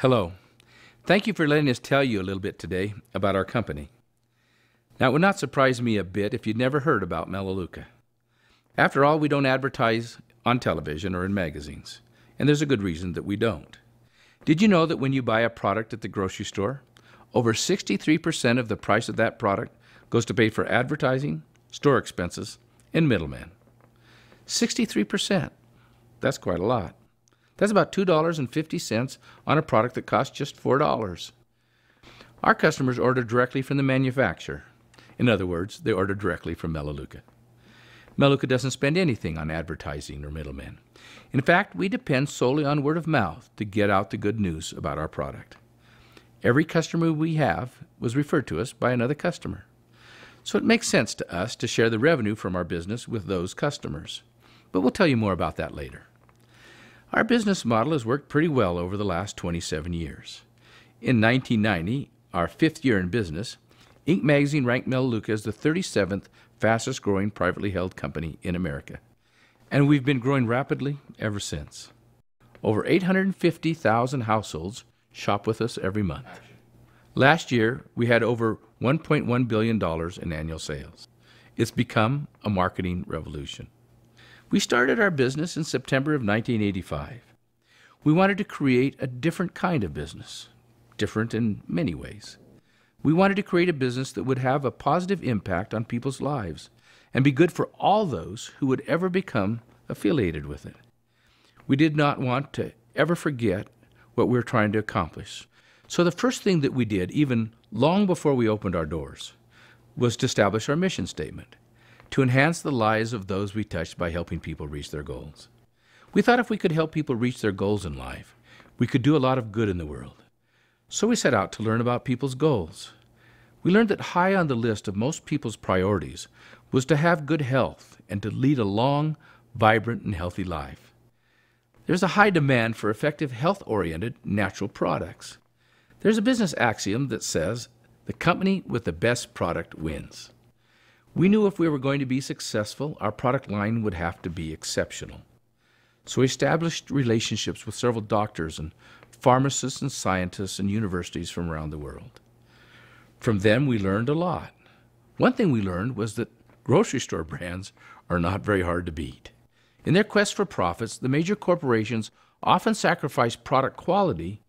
Hello. Thank you for letting us tell you a little bit today about our company. Now, it would not surprise me a bit if you'd never heard about Melaleuca. After all, we don't advertise on television or in magazines, and there's a good reason that we don't. Did you know that when you buy a product at the grocery store, over 63% of the price of that product goes to pay for advertising, store expenses, and middlemen? 63%. That's quite a lot. That's about $2.50 on a product that costs just $4. Our customers order directly from the manufacturer. In other words, they order directly from Melaleuca. Melaleuca doesn't spend anything on advertising or middlemen. In fact, we depend solely on word of mouth to get out the good news about our product. Every customer we have was referred to us by another customer. So it makes sense to us to share the revenue from our business with those customers. But we'll tell you more about that later. Our business model has worked pretty well over the last 27 years. In 1990, our fifth year in business, Inc. magazine ranked Melaleuca as the 37th fastest growing privately held company in America. And we've been growing rapidly ever since. Over 850,000 households shop with us every month. Last year, we had over $1.1 billion in annual sales. It's become a marketing revolution. We started our business in September of 1985. We wanted to create a different kind of business, different in many ways. We wanted to create a business that would have a positive impact on people's lives and be good for all those who would ever become affiliated with it. We did not want to ever forget what we were trying to accomplish. So the first thing that we did, even long before we opened our doors, was to establish our mission statement: to enhance the lives of those we touched by helping people reach their goals. We thought if we could help people reach their goals in life, we could do a lot of good in the world. So we set out to learn about people's goals. We learned that high on the list of most people's priorities was to have good health and to lead a long, vibrant, and healthy life. There's a high demand for effective, health-oriented, natural products. There's a business axiom that says, the company with the best product wins. We knew if we were going to be successful, our product line would have to be exceptional. So we established relationships with several doctors and pharmacists and scientists and universities from around the world. From them, we learned a lot. One thing we learned was that grocery store brands are not very hard to beat. In their quest for profits, the major corporations often sacrifice product quality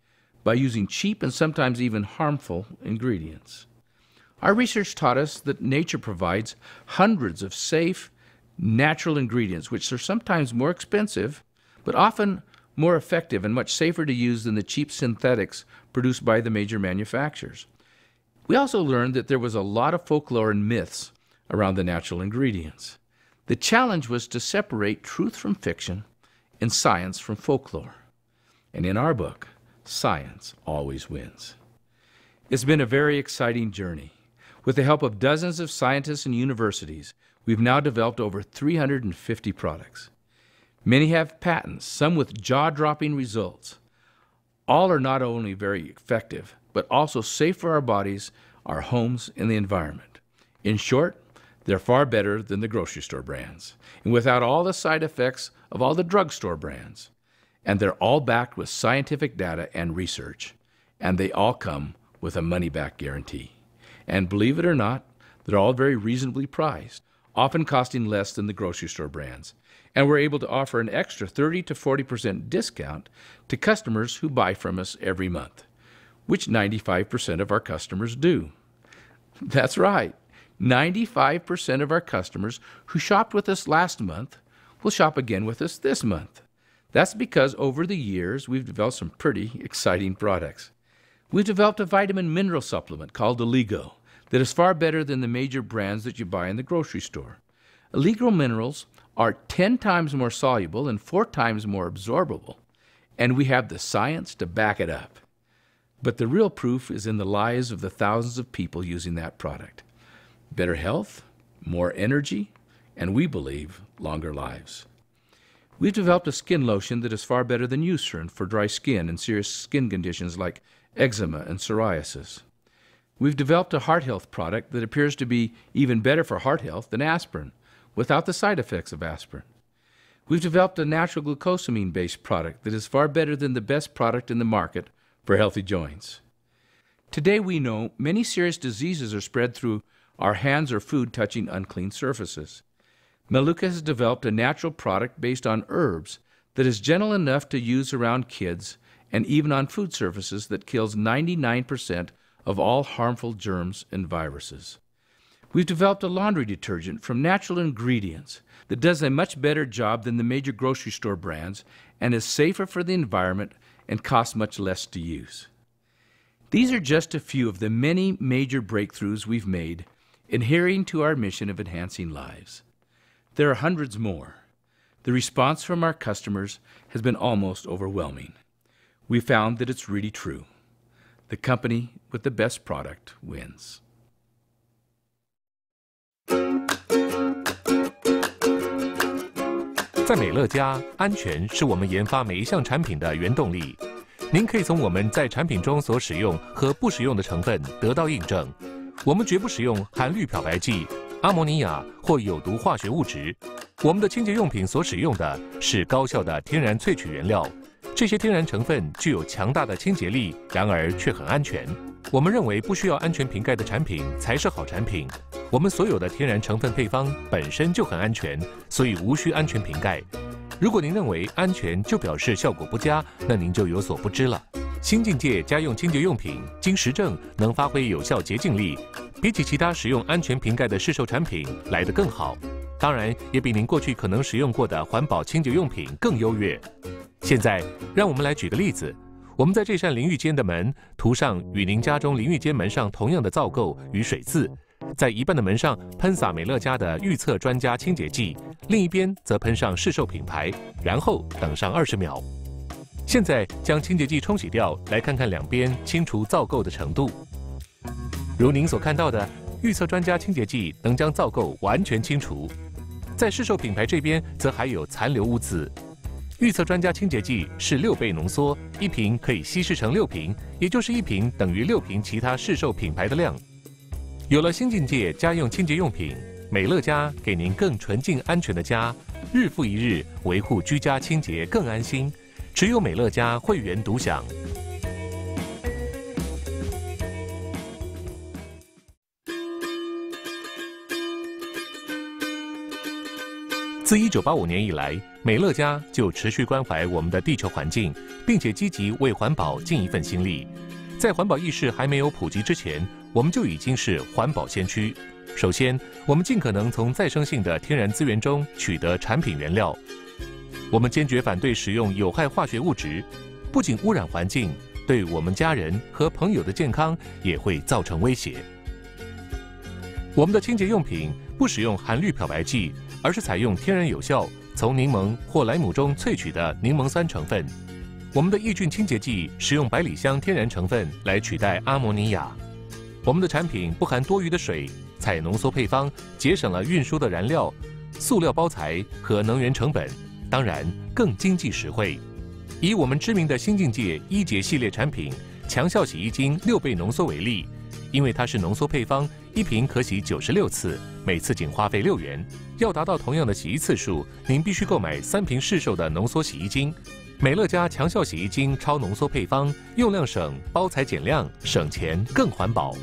by using cheap and sometimes even harmful ingredients. Our research taught us that nature provides hundreds of safe, natural ingredients, which are sometimes more expensive, but often more effective and much safer to use than the cheap synthetics produced by the major manufacturers. We also learned that there was a lot of folklore and myths around the natural ingredients. The challenge was to separate truth from fiction and science from folklore. And in our book, science always wins. It's been a very exciting journey. With the help of dozens of scientists and universities, we've now developed over 350 products. Many have patents, some with jaw-dropping results. All are not only very effective, but also safe for our bodies, our homes, and the environment. In short, they're far better than the grocery store brands, and without all the side effects of all the drugstore brands. And they're all backed with scientific data and research, and they all come with a money-back guarantee. And believe it or not, they're all very reasonably priced, often costing less than the grocery store brands. And we're able to offer an extra 30 to 40% discount to customers who buy from us every month, which 95% of our customers do. That's right. 95% of our customers who shopped with us last month will shop again with us this month. That's because over the years, we've developed some pretty exciting products. We've developed a vitamin mineral supplement called Alligo that is far better than the major brands that you buy in the grocery store. Alligo minerals are 10 times more soluble and 4 times more absorbable, and we have the science to back it up. But the real proof is in the lives of the thousands of people using that product. Better health, more energy, and we believe longer lives. We've developed a skin lotion that is far better than Eucerin for dry skin and serious skin conditions like eczema and psoriasis. We've developed a heart health product that appears to be even better for heart health than aspirin, without the side effects of aspirin. We've developed a natural glucosamine-based product that is far better than the best product in the market for healthy joints. Today we know many serious diseases are spread through our hands or food touching unclean surfaces. Melaleuca has developed a natural product based on herbs that is gentle enough to use around kids and even on food surfaces that kills 99% of all harmful germs and viruses. We've developed a laundry detergent from natural ingredients that does a much better job than the major grocery store brands and is safer for the environment and costs much less to use. These are just a few of the many major breakthroughs we've made adhering to our mission of enhancing lives. There are hundreds more. The response from our customers has been almost overwhelming. We found that it's really true. The company with the best product wins. 在美乐家，安全是我们研发每一项产品的原动力。您可以从我们在产品中所使用和不使用的成分得到印证。我们绝不使用含氯漂白剂、阿摩尼亚或有毒化学物质。我们的清洁用品所使用的是高效的天然萃取原料，这些天然成分具有强大的清洁力，然而却很安全。我们认为不需要安全瓶盖的产品才是好产品。我们所有的天然成分配方本身就很安全，所以无需安全瓶盖。如果您认为安全就表示效果不佳，那您就有所不知了。新境界家用清洁用品经实证能发挥有效洁净力，比起其他使用安全瓶盖的市售产品来得更好。当然，也比您过去可能使用过的环保清洁用品更优越。现在，让我们来举个例子。我们在这扇淋浴间的门涂上与您家中淋浴间门上同样的皂垢与水渍，在一半的门上喷洒美乐家的预测专家清洁剂，另一边则喷上市售品牌，然后等上20秒。现在将清洁剂冲洗掉，来看看两边清除皂垢的程度。如您所看到的，预测专家清洁剂能将皂垢完全清除，在市售品牌这边则还有残留污渍。预测专家清洁剂是6倍浓缩，1瓶可以稀释成6瓶，也就是1瓶等于6瓶其他市售品牌的量。有了新境界家用清洁用品，美乐家给您更纯净安全的家，日复一日维护居家清洁更安心。只有美乐家会员独享。自1985年以来，美乐家就持续关怀我们的地球环境，并且积极为环保尽一份心力。在环保意识还没有普及之前，我们就已经是环保先驱。首先，我们尽可能从再生性的天然资源中取得产品原料。我们坚决反对使用有害化学物质，不仅污染环境，对我们家人和朋友的健康也会造成威胁。我们的清洁用品不使用含氯漂白剂，而是采用天然有效从柠檬或莱姆中萃取的柠檬酸成分。我们的抑菌清洁剂使用百里香天然成分来取代阿摩尼亚。我们的产品不含多余的水，采浓缩配方，节省了运输的燃料、塑料包材和能源成本，当然更经济实惠。以我们知名的新境界1节系列产品强效洗衣精6倍浓缩为例，因为它是浓缩配方，1瓶可洗96次，每次仅花费6元。要达到同样的洗衣次数，您必须购买3瓶市售的浓缩洗衣精。美乐家强效洗衣精超浓缩配方，用量省，包材减量，省钱更环保。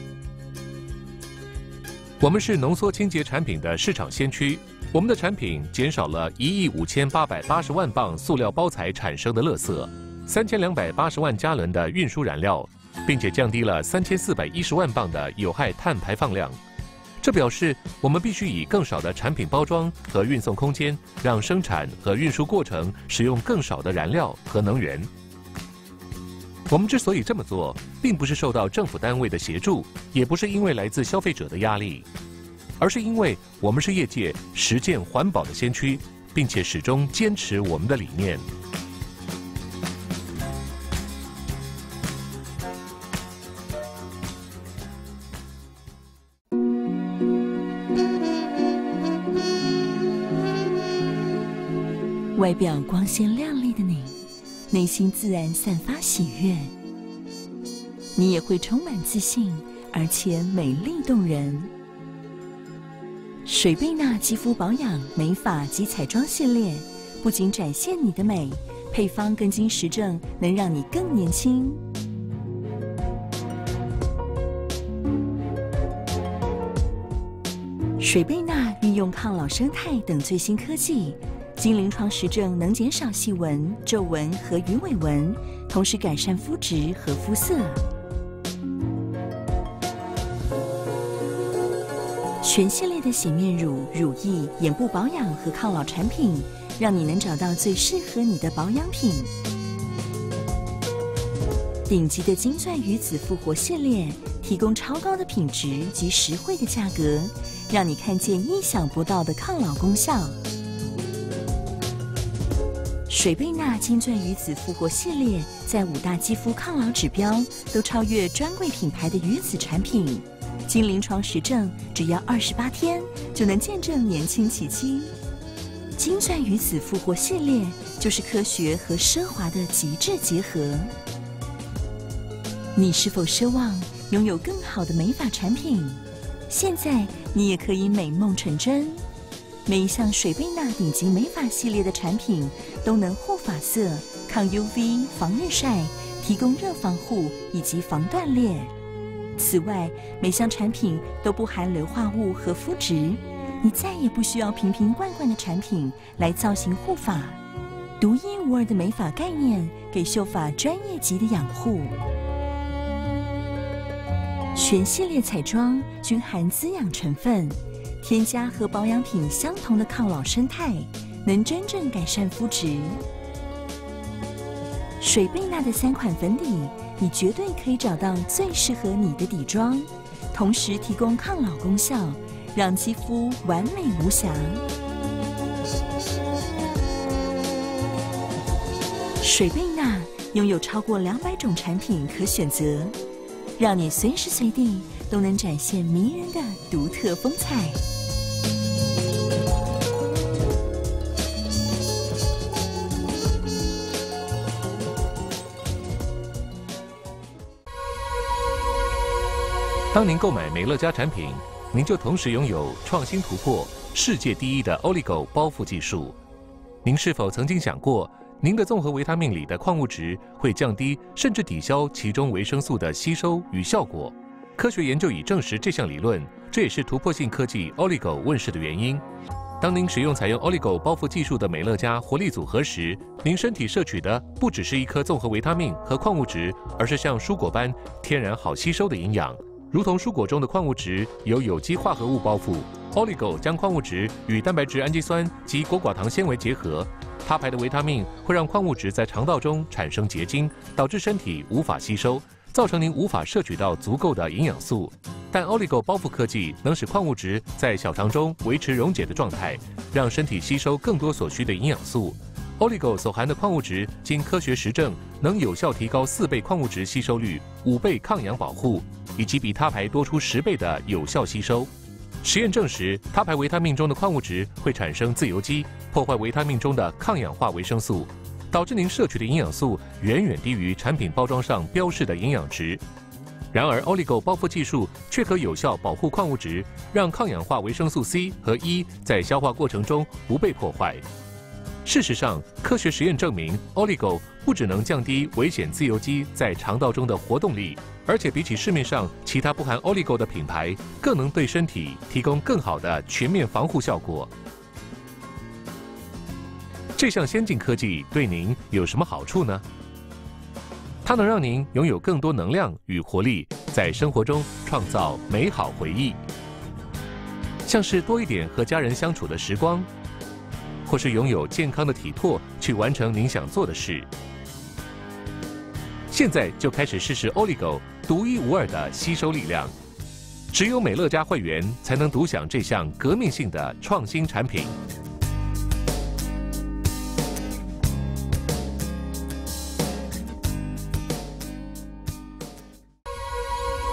我们是浓缩清洁产品的市场先驱，我们的产品减少了15880万磅塑料包材产生的垃圾，3280万加仑的运输燃料，并且降低了3410万磅的有害碳排放量。这表示我们必须以更少的产品包装和运送空间，让生产和运输过程使用更少的燃料和能源。我们之所以这么做，并不是受到政府单位的协助，也不是因为来自消费者的压力，而是因为我们是业界实践环保的先驱，并且始终坚持我们的理念。外表光鲜亮丽的你，内心自然散发喜悦，你也会充满自信，而且美丽动人。水贝娜肌肤保养、美发及彩妆系列，不仅展现你的美，配方更经实证，能让你更年轻。水贝纳运用抗老生态等最新科技，经临床实证能减少细纹、皱纹和鱼尾纹，同时改善肤质和肤色。全系列的洗面乳、乳液、眼部保养和抗老产品，让你能找到最适合你的保养品。顶级的金钻鱼子复活系列，提供超高的品质及实惠的价格，让你看见意想不到的抗老功效。水贝纳金钻鱼子复活系列在5大肌肤抗老指标都超越专柜品牌的鱼子产品。经临床实证，只要28天就能见证年轻奇迹。金钻鱼子复活系列就是科学和奢华的极致结合。你是否奢望拥有更好的美发产品？现在你也可以美梦成真。每一项水贝纳顶级美发系列的产品都能护发色、抗 UV、防日晒，提供热防护以及防断裂。此外，每项产品都不含硫化物和肤质，你再也不需要瓶瓶罐罐的产品来造型护发。独一无二的美发概念，给秀发专业级的养护。全系列彩妆均含滋养成分，添加和保养品相同的抗老生态，能真正改善肤质。水贝纳的3款粉底，你绝对可以找到最适合你的底妆，同时提供抗老功效，让肌肤完美无瑕。水贝纳拥有超过200种产品可选择，让你随时随地都能展现迷人的独特风采。当您购买美乐家产品，您就同时拥有创新突破、世界第一的 Oligo 包覆技术。您是否曾经想过，您的综合维他命里的矿物质会降低甚至抵消其中维生素的吸收与效果？科学研究已证实这项理论，这也是突破性科技 Oligo 问世的原因。当您使用采用 Oligo 包覆技术的美乐家活力组合时，您身体摄取的不只是一颗综合维他命和矿物质，而是像蔬果般天然好吸收的营养。如同蔬果中的矿物质由有机化合物包覆 ，Oligo 将矿物质与蛋白质氨基酸及果寡糖纤维结合，它排的维他命会让矿物质在肠道中产生结晶，导致身体无法吸收，造成您无法摄取到足够的营养素。但 Oligo 包覆科技能使矿物质在小肠中维持溶解的状态，让身体吸收更多所需的营养素。Oligo 所含的矿物质经科学实证，能有效提高4倍矿物质吸收率、5倍抗氧保护，以及比他牌多出10倍的有效吸收。实验证实，他牌维他命中的矿物质会产生自由基，破坏维他命中的抗氧化维生素，导致您摄取的营养素远远低于产品包装上标示的营养值。然而 ，Oligo 包覆技术却可有效保护矿物质，让抗氧化维生素 C 和 E 在消化过程中不被破坏。事实上，科学实验证明 ，Oligo 不只能降低危险自由基在肠道中的活动力，而且比起市面上其他不含 Oligo 的品牌，更能对身体提供更好的全面防护效果。这项先进科技对您有什么好处呢？它能让您拥有更多能量与活力，在生活中创造美好回忆，像是多一点和家人相处的时光。或是拥有健康的体魄，去完成您想做的事。现在就开始试试 Oligo 独一无二的吸收力量，只有美乐家会员才能独享这项革命性的创新产品。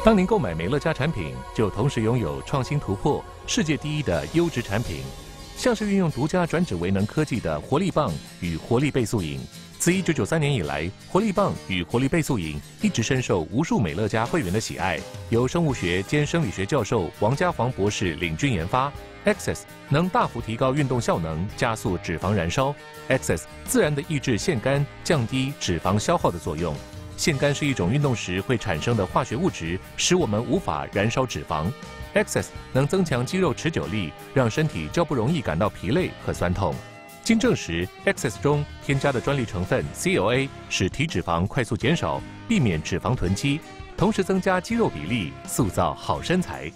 当您购买美乐家产品，就同时拥有创新突破、世界第一的优质产品。像是运用独家转脂为能科技的活力棒与活力倍速饮，自1993年以来，活力棒与活力倍速饮一直深受无数美乐家会员的喜爱。由生物学兼生理学教授王家煌博士领军研发 ，Access 能大幅提高运动效能，加速脂肪燃烧。Access 自然地抑制腺苷，降低脂肪消耗的作用。腺苷是一种运动时会产生的化学物质，使我们无法燃烧脂肪。Access 能增强肌肉持久力，让身体较不容易感到疲累和酸痛。经证实 ，Access 中添加的专利成分 COA 使体脂肪快速减少，避免脂肪囤积，同时增加肌肉比例，塑造好身材。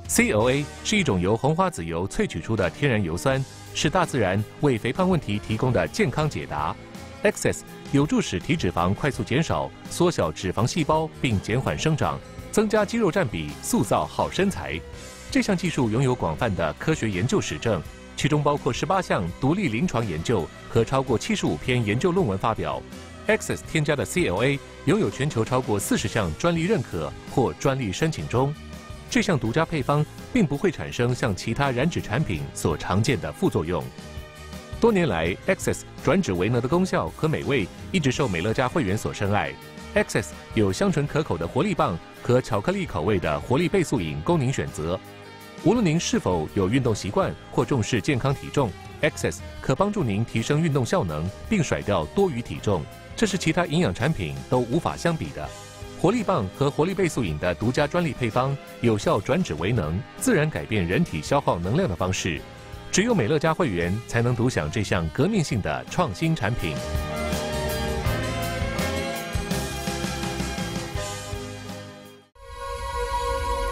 COA 是一种由红花籽油萃取出的天然油酸，是大自然为肥胖问题提供的健康解答。Access 有助使体脂肪快速减少，缩小脂肪细胞并减缓生长，增加肌肉占比，塑造好身材。这项技术拥有广泛的科学研究实证，其中包括18项独立临床研究和超过75篇研究论文发表。Access 添加的 COA 拥有全球超过40项专利认可或专利申请中。这项独家配方并不会产生像其他燃脂产品所常见的副作用。多年来 ，Access 转脂为能的功效和美味一直受美乐家会员所深爱。Access 有香醇可口的活力棒和巧克力口味的活力倍速饮供您选择。无论您是否有运动习惯或重视健康体重 ，Access 可帮助您提升运动效能，并甩掉多余体重，这是其他营养产品都无法相比的。活力棒和活力倍速饮的独家专利配方，有效转脂为能，自然改变人体消耗能量的方式。只有美乐家会员才能独享这项革命性的创新产品。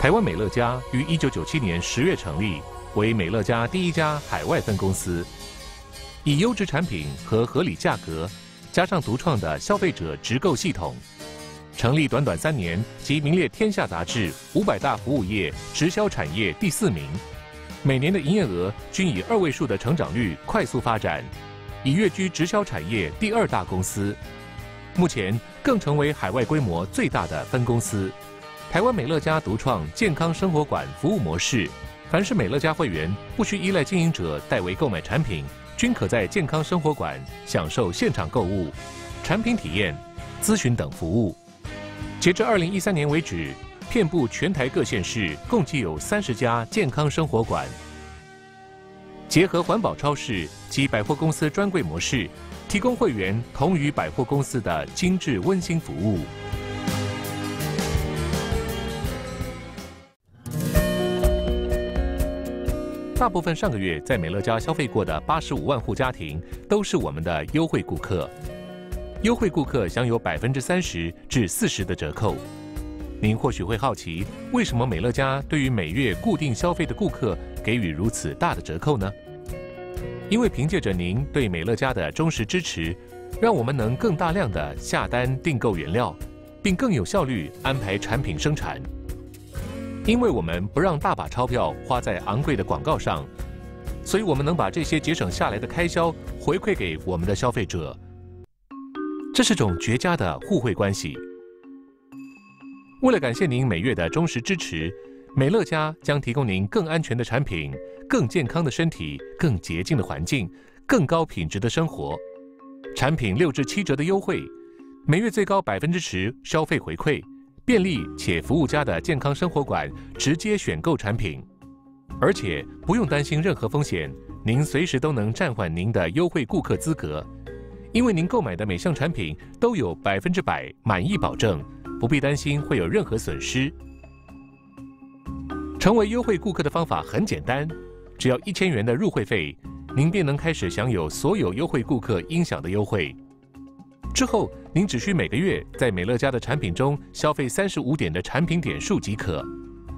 台湾美乐家于1997年10月成立，为美乐家第一家海外分公司，以优质产品和合理价格，加上独创的消费者直购系统，成立短短3年即名列《天下》杂志500大服务业直销产业第4名。每年的营业额均以2位数的成长率快速发展，已跃居直销产业第2大公司。目前更成为海外规模最大的分公司。台湾美乐家独创健康生活馆服务模式，凡是美乐家会员不需依赖经营者代为购买产品，均可在健康生活馆享受现场购物、产品体验、咨询等服务。截至2013年为止，遍布全台各县市，共计有30家健康生活馆。结合环保超市及百货公司专柜模式，提供会员同于百货公司的精致温馨服务。大部分上个月在美乐家消费过的85万户家庭，都是我们的优惠顾客。优惠顾客享有30%至40%的折扣。您或许会好奇，为什么美乐家对于每月固定消费的顾客给予如此大的折扣呢？因为凭借着您对美乐家的忠实支持，让我们能更大量的下单订购原料，并更有效率安排产品生产。因为我们不让大把钞票花在昂贵的广告上，所以我们能把这些节省下来的开销回馈给我们的消费者。这是种绝佳的互惠关系。为了感谢您每月的忠实支持，美乐家将提供您更安全的产品、更健康的身体、更洁净的环境、更高品质的生活。产品6至7折的优惠，每月最高10%消费回馈，便利且服务佳的健康生活馆直接选购产品，而且不用担心任何风险，您随时都能暂缓您的优惠顾客资格，因为您购买的每项产品都有100%满意保证。不必担心会有任何损失。成为优惠顾客的方法很简单，只要1000元的入会费，您便能开始享有所有优惠顾客应享的优惠。之后，您只需每个月在美乐家的产品中消费35点的产品点数即可。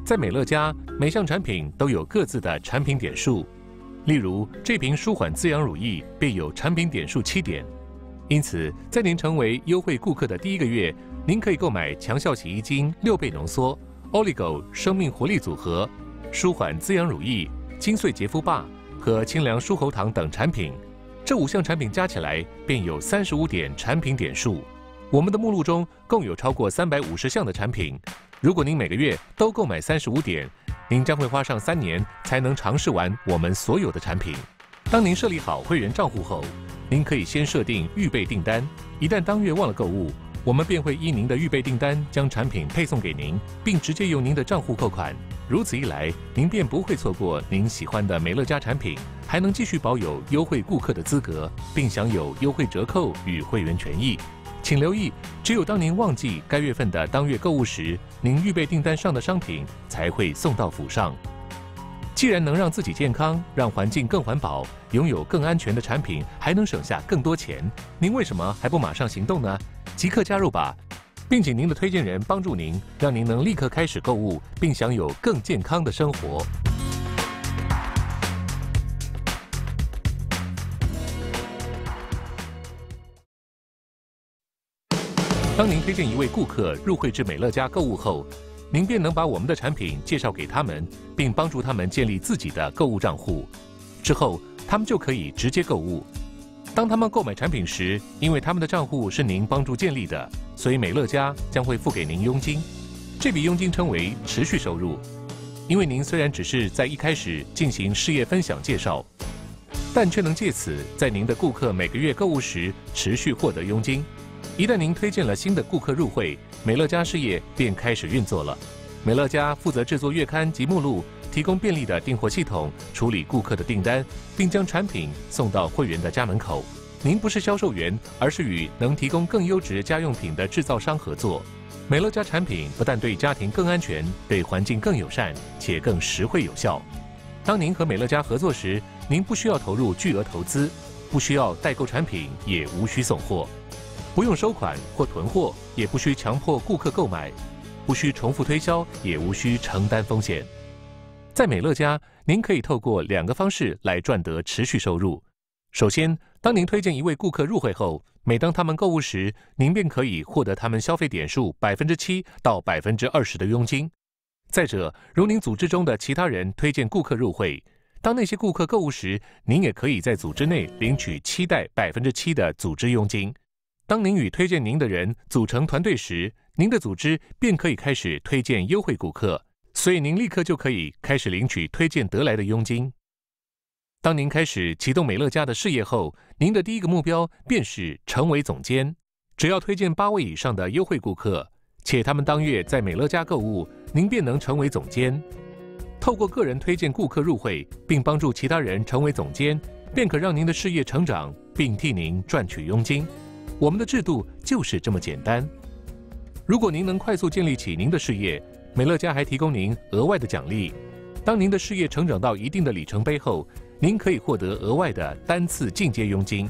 在美乐家，每项产品都有各自的产品点数，例如这瓶舒缓滋养乳液便有产品点数7点。因此，在您成为优惠顾客的第1个月，您可以购买强效洗衣精6倍浓缩、Oligo 生命活力组合、舒缓滋养乳液、精粹洁肤霸和清凉舒喉糖等产品。这5项产品加起来便有35点产品点数。我们的目录中共有超过350项的产品。如果您每个月都购买35点，您将会花上3年才能尝试完我们所有的产品。当您设立好会员账户后，您可以先设定预备订单，一旦当月忘了购物，我们便会依您的预备订单将产品配送给您，并直接由您的账户扣款。如此一来，您便不会错过您喜欢的美乐家产品，还能继续保有优惠顾客的资格，并享有优惠折扣与会员权益。请留意，只有当您忘记该月份的当月购物时，您预备订单上的商品才会送到府上。既然能让自己健康，让环境更环保，拥有更安全的产品，还能省下更多钱，您为什么还不马上行动呢？即刻加入吧，并请您的推荐人帮助您，让您能立刻开始购物，并享有更健康的生活。当您推荐一位顾客入会至美乐家购物后，您便能把我们的产品介绍给他们，并帮助他们建立自己的购物账户。之后，他们就可以直接购物。当他们购买产品时，因为他们的账户是您帮助建立的，所以美乐家将会付给您佣金。这笔佣金称为持续收入。因为您虽然只是在一开始进行事业分享介绍，但却能借此在您的顾客每个月购物时持续获得佣金。一旦您推荐了新的顾客入会，美乐家事业便开始运作了。美乐家负责制作月刊及目录，提供便利的订货系统，处理顾客的订单，并将产品送到会员的家门口。您不是销售员，而是与能提供更优质家用品的制造商合作。美乐家产品不但对家庭更安全，对环境更友善，且更实惠有效。当您和美乐家合作时，您不需要投入巨额投资，不需要代购产品，也无需送货。不用收款或囤货，也不需强迫顾客购买，不需重复推销，也无需承担风险。在美乐家，您可以透过2个方式来赚得持续收入。首先，当您推荐一位顾客入会后，每当他们购物时，您便可以获得他们消费点数7%到20%的佣金。再者，如您组织中的其他人推荐顾客入会，当那些顾客购物时，您也可以在组织内领取期待7%的组织佣金。当您与推荐您的人组成团队时，您的组织便可以开始推荐优惠顾客，所以您立刻就可以开始领取推荐得来的佣金。当您开始启动美乐家的事业后，您的第一个目标便是成为总监。只要推荐8位以上的优惠顾客，且他们当月在美乐家购物，您便能成为总监。透过个人推荐顾客入会，并帮助其他人成为总监，便可让您的事业成长，并替您赚取佣金。我们的制度就是这么简单。如果您能快速建立起您的事业，美乐家还提供您额外的奖励。当您的事业成长到一定的里程碑后，您可以获得额外的单次进阶佣金。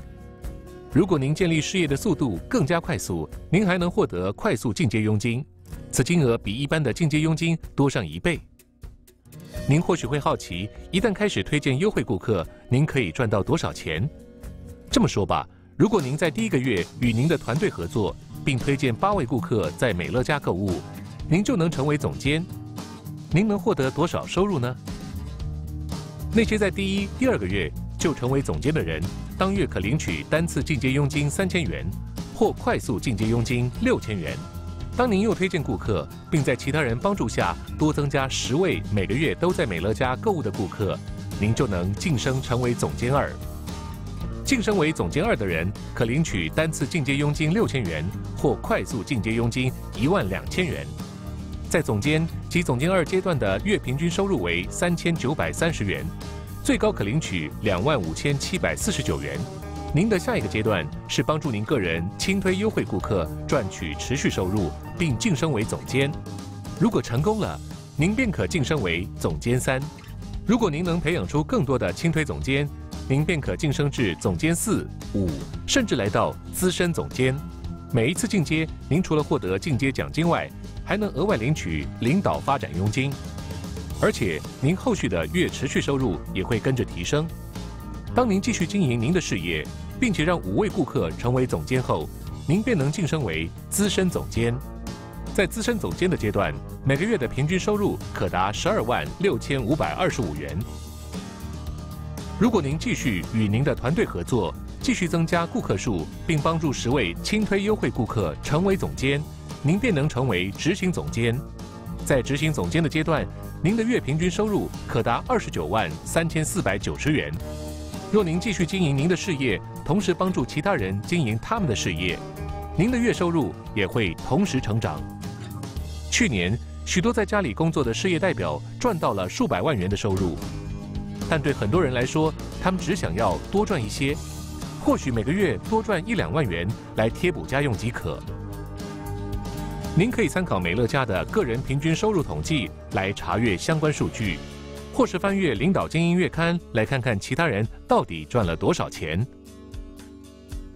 如果您建立事业的速度更加快速，您还能获得快速进阶佣金，此金额比一般的进阶佣金多上1倍。您或许会好奇，一旦开始推荐优惠顾客，您可以赚到多少钱？这么说吧，如果您在第1个月与您的团队合作，并推荐8位顾客在美乐家购物，您就能成为总监。您能获得多少收入呢？那些在第1、第2个月就成为总监的人，当月可领取单次进阶佣金3000元，或快速进阶佣金6000元。当您又推荐顾客，并在其他人帮助下多增加10位每个月都在美乐家购物的顾客，您就能晋升成为总监2。晋升为总监2的人可领取单次进阶佣金6000元，或快速进阶佣金12000元。在总监及总监2阶段的月平均收入为3930元，最高可领取25749元。您的下一个阶段是帮助您个人轻推优惠顾客，赚取持续收入，并晋升为总监。如果成功了，您便可晋升为总监3。如果您能培养出更多的轻推总监，您便可晋升至总监4、5，甚至来到资深总监。每一次进阶，您除了获得进阶奖金外，还能额外领取领导发展佣金，而且您后续的月持续收入也会跟着提升。当您继续经营您的事业，并且让5位顾客成为总监后，您便能晋升为资深总监。在资深总监的阶段，每个月的平均收入可达126525元。如果您继续与您的团队合作，继续增加顾客数，并帮助10位轻推优惠顾客成为总监，您便能成为执行总监。在执行总监的阶段，您的月平均收入可达293490元。若您继续经营您的事业，同时帮助其他人经营他们的事业，您的月收入也会同时成长。去年，许多在家里工作的事业代表赚到了数百万元的收入，但对很多人来说，他们只想要多赚一些，或许每个月多赚1、2万元来贴补家用即可。您可以参考美乐家的个人平均收入统计来查阅相关数据，或是翻阅领导精英月刊来看看其他人到底赚了多少钱。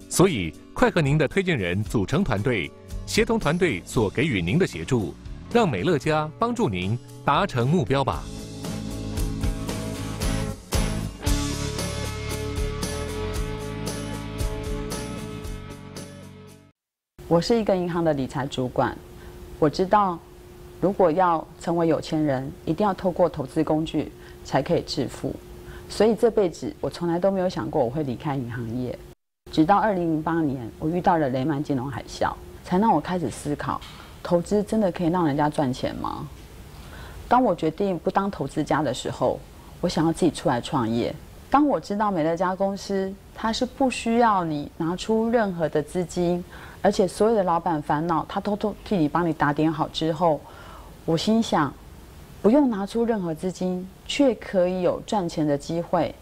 所以，快和您的推荐人组成团队，协同团队所给予您的协助，让美乐家帮助您达成目标吧。我是一个银行的理财主管，我知道，如果要成为有钱人，一定要透过投资工具才可以致富。所以这辈子我从来都没有想过我会离开银行业。直到2008年，我遇到了雷曼金融海啸，才让我开始思考，投资真的可以让人家赚钱吗？当我决定不当投资家的时候，我想要自己出来创业。当我知道美乐家公司它是不需要你拿出任何的资金，而且所有的老板烦恼他都替你帮你打点好之后，我心想，不用拿出任何资金，却可以有赚钱的机会，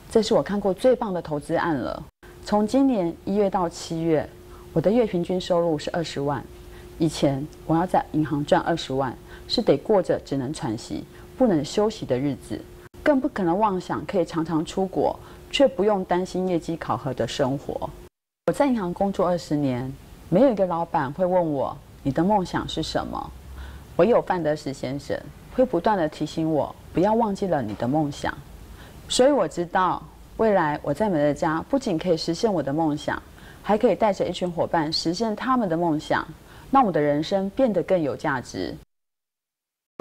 这是我看过最棒的投资案了。从今年1月到7月，我的月平均收入是20万。以前我要在银行赚20万，是得过着只能喘息、不能休息的日子，更不可能妄想可以常常出国，却不用担心业绩考核的生活。我在银行工作20年，没有一个老板会问我你的梦想是什么，唯有范德士先生会不断地提醒我，不要忘记了你的梦想。所以我知道，未来我在美乐家不仅可以实现我的梦想，还可以带着一群伙伴实现他们的梦想，让我的人生变得更有价值。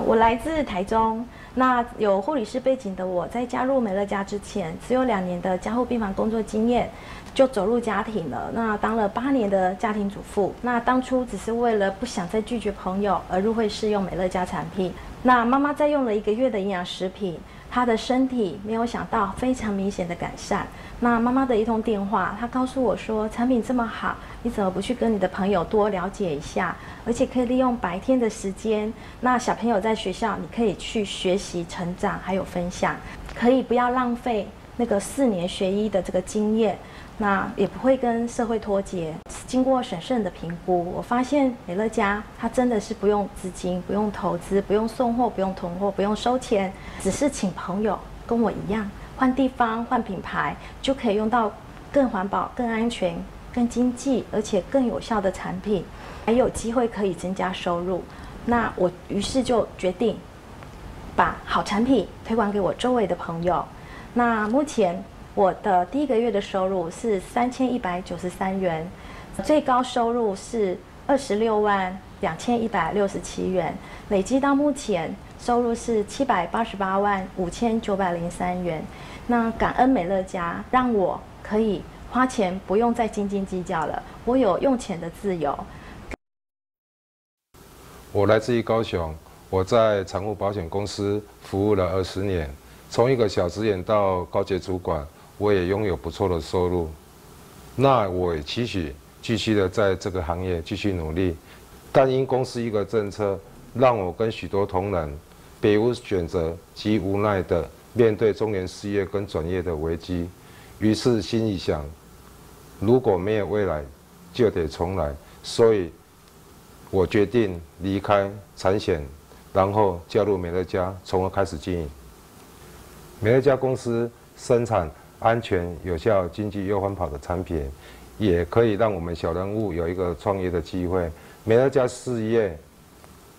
我来自台中，那有护理师背景的我，在加入美乐家之前，只有2年的加护病房工作经验，就走入家庭了。那当了8年的家庭主妇。那当初只是为了不想再拒绝朋友而入会试用美乐家产品。那妈妈在用了1个月的营养食品，她的身体没有想到非常明显的改善。那妈妈的一通电话，她告诉我说，产品这么好，你怎么不去跟你的朋友多了解一下？而且可以利用白天的时间，那小朋友在学校，你可以去学习成长，还有分享，可以不要浪费那个4年学医的这个经验，那也不会跟社会脱节。经过审慎的评估，我发现美乐家它真的是不用资金，不用投资，不用送货，不用囤货，不用收钱，只是请朋友跟我一样，换地方、换品牌，就可以用到更环保、更安全、更经济，而且更有效的产品，还有机会可以增加收入。那我于是就决定把好产品推广给我周围的朋友。那目前我的第1个月的收入是3193元，最高收入是262167元，累积到目前收入是7885903元。那感恩美乐家，让我可以花钱不用再斤斤计较了，我有用钱的自由。我来自于高雄，我在产物保险公司服务了20年，从一个小职员到高阶主管，我也拥有不错的收入。那我也期许继续的在这个行业继续努力，但因公司一个政策，让我跟许多同仁别无选择及无奈的面对中年失业跟转业的危机。于是心里想，如果没有未来，就得重来。所以，我决定离开产险，然后加入美乐家，从而开始经营。美乐家公司生产安全、有效、经济又环保的产品，也可以让我们小人物有一个创业的机会。美乐家事业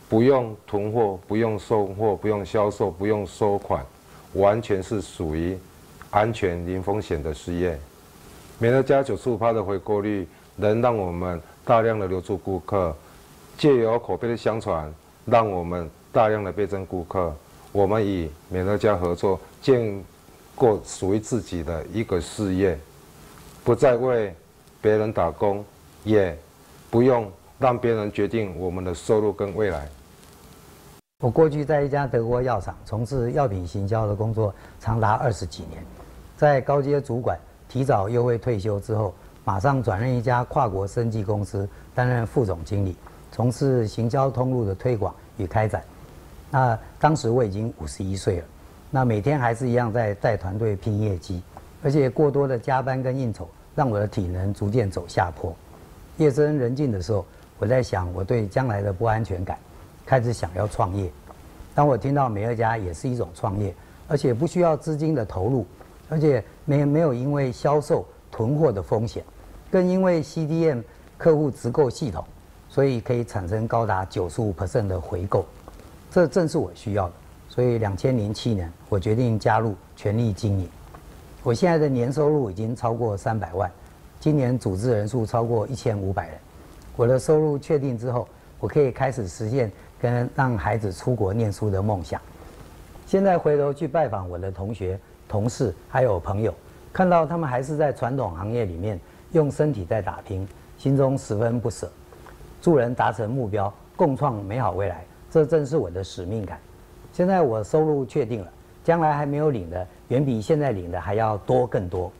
不用囤货，不用送货，不用销售，不用收款，完全是属于安全零风险的事业。美乐家95%的回购率，能让我们大量的留住顾客，借由口碑的相传，让我们大量的倍增顾客。我们与美乐家合作，建构属于自己的一个事业，不再为别人打工，也不用让别人决定我们的收入跟未来。我过去在一家德国药厂从事药品行销的工作，长达20几年。在高阶主管提早优惠退休之后，马上转任一家跨国生技公司，担任副总经理，从事行销通路的推广与开展。那当时我已经51岁了，那每天还是一样在带团队拼业绩，而且过多的加班跟应酬，让我的体能逐渐走下坡。夜深人静的时候，我在想我对将来的不安全感，开始想要创业。当我听到美乐家也是一种创业，而且不需要资金的投入，而且没有因为销售囤货的风险，更因为 CDM 客户直购系统，所以可以产生高达95% 的回购，这正是我需要的。所以2007年，我决定加入，全力经营。我现在的年收入已经超过300万，今年组织人数超过1500人。我的收入确定之后，我可以开始实现跟让孩子出国念书的梦想。现在回头去拜访我的同学、同事还有朋友，看到他们还是在传统行业里面用身体在打拼，心中十分不舍。助人达成目标，共创美好未来，这正是我的使命感。现在我收入确定了，将来还没有领的，远比现在领的还要多更多。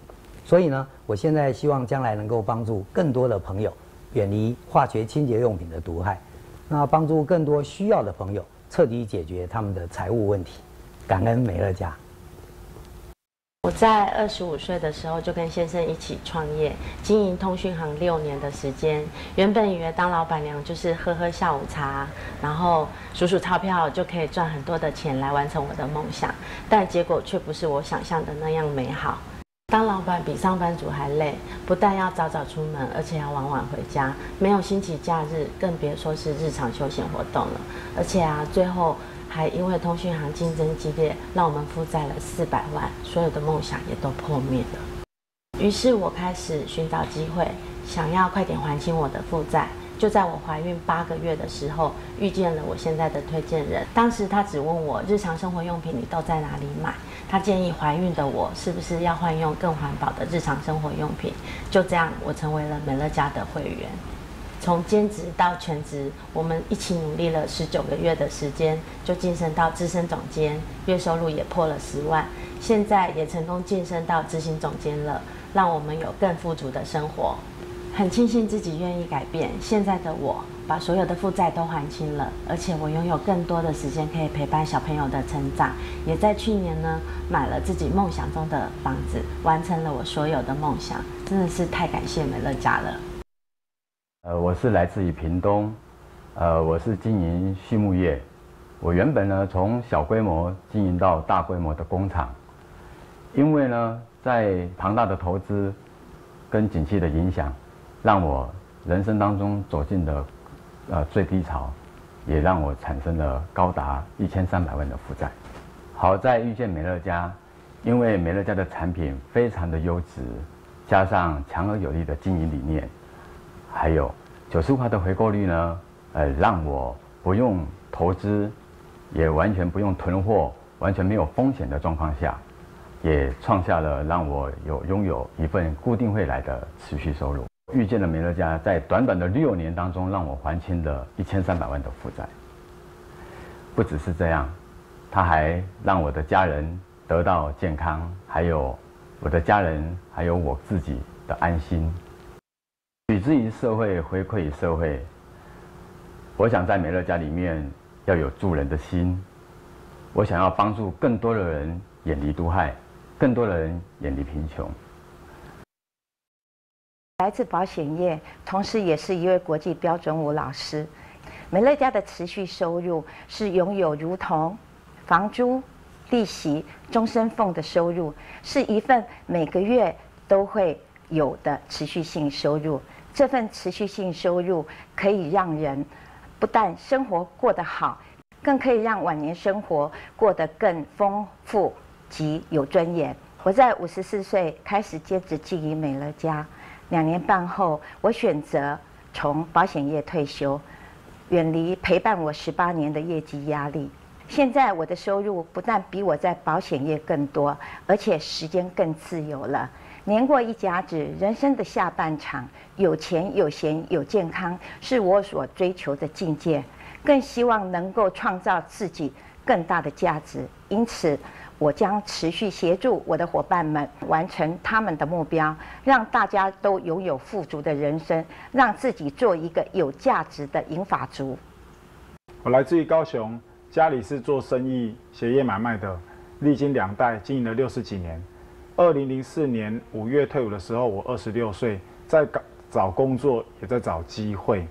所以呢，我现在希望将来能够帮助更多的朋友远离化学清洁用品的毒害，那帮助更多需要的朋友彻底解决他们的财务问题。感恩美乐家。我在25岁的时候就跟先生一起创业，经营通讯行6年的时间。原本以为当老板娘就是喝喝下午茶，然后数数钞票就可以赚很多的钱来完成我的梦想，但结果却不是我想象的那样美好。当老板比上班族还累，不但要早早出门，而且要晚晚回家，没有星期假日，更别说是日常休闲活动了。而且最后还因为通讯行竞争激烈，让我们负债了400万，所有的梦想也都破灭了。于是我开始寻找机会，想要快点还清我的负债。就在我怀孕8个月的时候，遇见了我现在的推荐人。当时他只问我日常生活用品你都在哪里买，他建议怀孕的我是不是要换用更环保的日常生活用品。就这样，我成为了美乐家的会员。从兼职到全职，我们一起努力了19个月的时间，就晋升到资深总监，月收入也破了10万。现在也成功晋升到执行总监了，让我们有更富足的生活。很庆幸自己愿意改变，现在的我把所有的负债都还清了，而且我拥有更多的时间可以陪伴小朋友的成长。也在去年呢，买了自己梦想中的房子，完成了我所有的梦想，真的是太感谢美乐家了。我是来自于屏东，我是经营畜牧业。我原本呢从小规模经营到大规模的工厂，因为呢在庞大的投资跟景气的影响，让我人生当中走进的最低潮，也让我产生了高达1300万的负债。好在遇见美乐家，因为美乐家的产品非常的优质，加上强而有力的经营理念，还有95%的回购率呢，让我不用投资，也完全不用囤货，完全没有风险的状况下，也创下了让我拥有一份固定会来的持续收入。遇见了美乐家，在短短的6年当中，让我还清了1300万的负债。不只是这样，他还让我的家人得到健康，还有我的家人，还有我自己的安心。取之于社会，回馈于社会。我想在美乐家里面要有助人的心，我想要帮助更多的人远离毒害，更多的人远离贫穷。来自保险业，同时也是一位国际标准舞老师。美乐家的持续收入是拥有如同房租、利息、终身俸的收入，是一份每个月都会有的持续性收入。这份持续性收入可以让人不但生活过得好，更可以让晚年生活过得更丰富及有尊严。我在54岁开始兼职经营美乐家，2年半后，我选择从保险业退休，远离陪伴我18年的业绩压力。现在我的收入不但比我在保险业更多，而且时间更自由了。年过一甲子，人生的下半场，有钱有闲有健康是我所追求的境界，更希望能够创造自己更大的价值。因此我将持续协助我的伙伴们完成他们的目标，让大家都拥有富足的人生，让自己做一个有价值的银发族。我来自于高雄，家里是做生意、鞋业买卖的，历经2代，经营了60几年。2004年5月退伍的时候，我26岁，在找工作，也在找机会。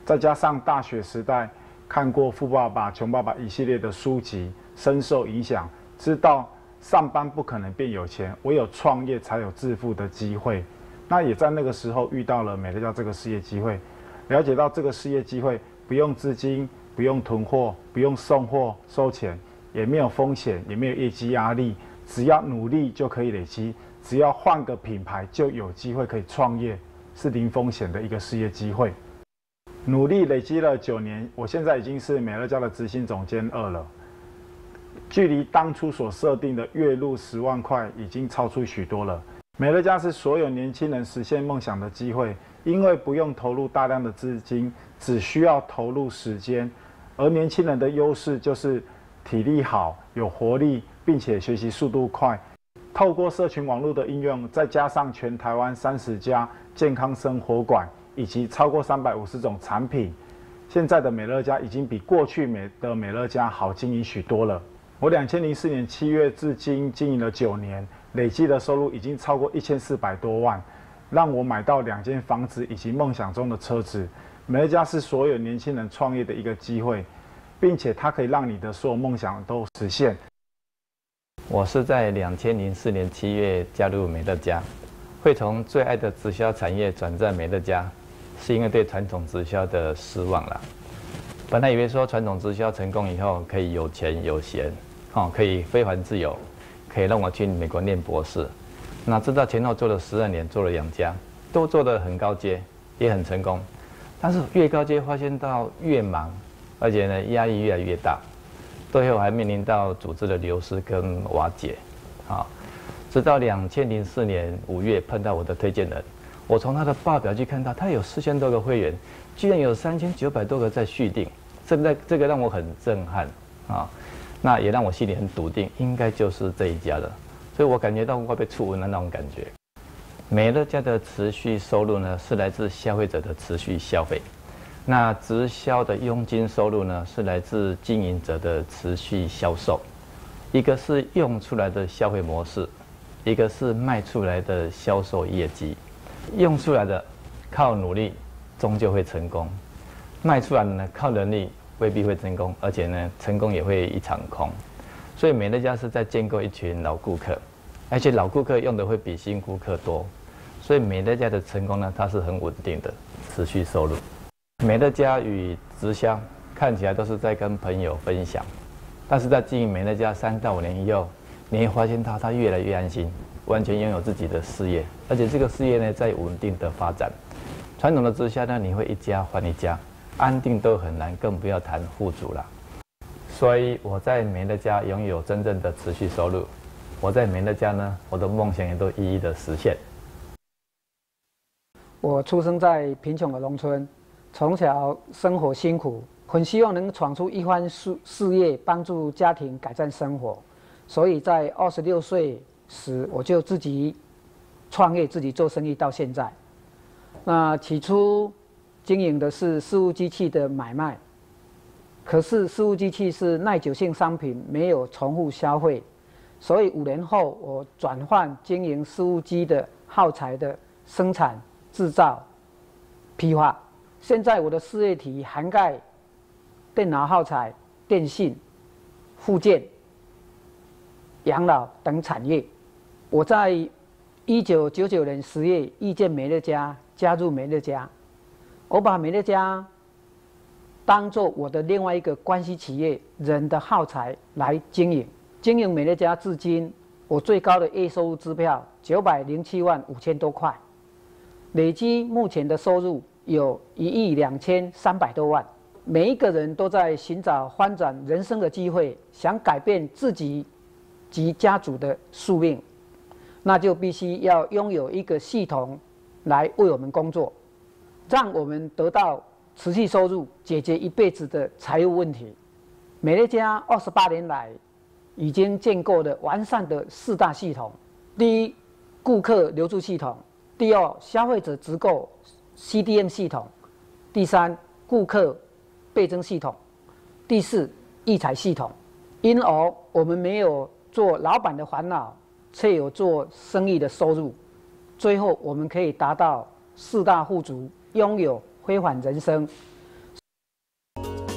再加上大学时代看过《富爸爸穷爸爸》一系列的书籍，深受影响，知道上班不可能变有钱，唯有创业才有致富的机会。那也在那个时候遇到了美乐家这个事业机会，了解到这个事业机会不用资金，不用囤货，不用送货收钱，也没有风险，也没有业绩压力，只要努力就可以累积，只要换个品牌就有机会可以创业，是零风险的一个事业机会。努力累积了9年，我现在已经是美乐家的执行总监2了，距离当初所设定的月入10万块已经超出许多了。美乐家是所有年轻人实现梦想的机会，因为不用投入大量的资金，只需要投入时间，而年轻人的优势就是体力好、有活力，并且学习速度快。透过社群网络的应用，再加上全台湾30家健康生活馆，以及超过350种产品，现在的美乐家已经比过去的美乐家好经营许多了。我2004年7月至今经营了9年，累计的收入已经超过1400多万，让我买到2间房子以及梦想中的车子。美乐家是所有年轻人创业的一个机会，并且它可以让你的所有梦想都实现。我是在2004年7月加入美乐家，会从最爱的直销产业转战美乐家，是因为对传统直销的失望了。本来以为说传统直销成功以后可以有钱有闲，可以飞黄自由，可以让我去美国念博士。那知道前后做了12年，做了2家，都做得很高阶，也很成功。但是越高阶发现到越忙，而且呢压力越来越大。最后还面临到组织的流失跟瓦解，直到2004年5月碰到我的推荐人，我从他的报表去看到，他有4000多个会员，居然有3900多个在续订，这个让我很震撼啊，那也让我心里很笃定，应该就是这一家的，所以我感觉到我被触温的那种感觉。美乐家的持续收入呢，是来自消费者的持续消费。那直销的佣金收入呢，是来自经营者的持续销售，一个是用出来的消费模式，一个是卖出来的销售业绩。用出来的靠努力终究会成功，卖出来的呢靠能力未必会成功，而且呢成功也会一场空。所以美乐家是在建构一群老顾客，而且老顾客用的会比新顾客多，所以美乐家的成功呢，它是很稳定的持续收入。美乐家与直销看起来都是在跟朋友分享，但是在经营美乐家3到5年以后，你会发现他越来越安心，完全拥有自己的事业，而且这个事业呢在稳定的发展。传统的直销呢，你会一家换一家，安定都很难，更不要谈富足了。所以我在美乐家拥有真正的持续收入，我在美乐家呢，我的梦想也都一一的实现。我出生在贫穷的农村。从小生活辛苦，很希望能闯出一番事业，帮助家庭改善生活。所以在26岁时，我就自己创业，自己做生意到现在。那起初经营的是事务机器的买卖，可是事务机器是耐久性商品，没有重复消费，所以5年后我转换经营事务机的耗材的生产、制造、批发。现在我的事业体涵盖电脑耗材、电信、附件、养老等产业。我在1999年10月遇见美乐家，加入美乐家。我把美乐家当作我的另外一个关系企业，人的耗材来经营。经营美乐家至今，我最高的月收入支票907万5千多块，累积目前的收入有1亿2300多万。每一个人都在寻找翻转人生的机会，想改变自己及家族的宿命，那就必须要拥有一个系统来为我们工作，让我们得到持续收入，解决一辈子的财务问题。美乐家28年来已经建构了完善的4大系统：第一，顾客留住系统；第二，消费者直购 CDM 系统；第三，顾客倍增系统；第四，育才系统。因而我们没有做老板的烦恼，却有做生意的收入，最后我们可以达到4大富足，拥有辉煌人生。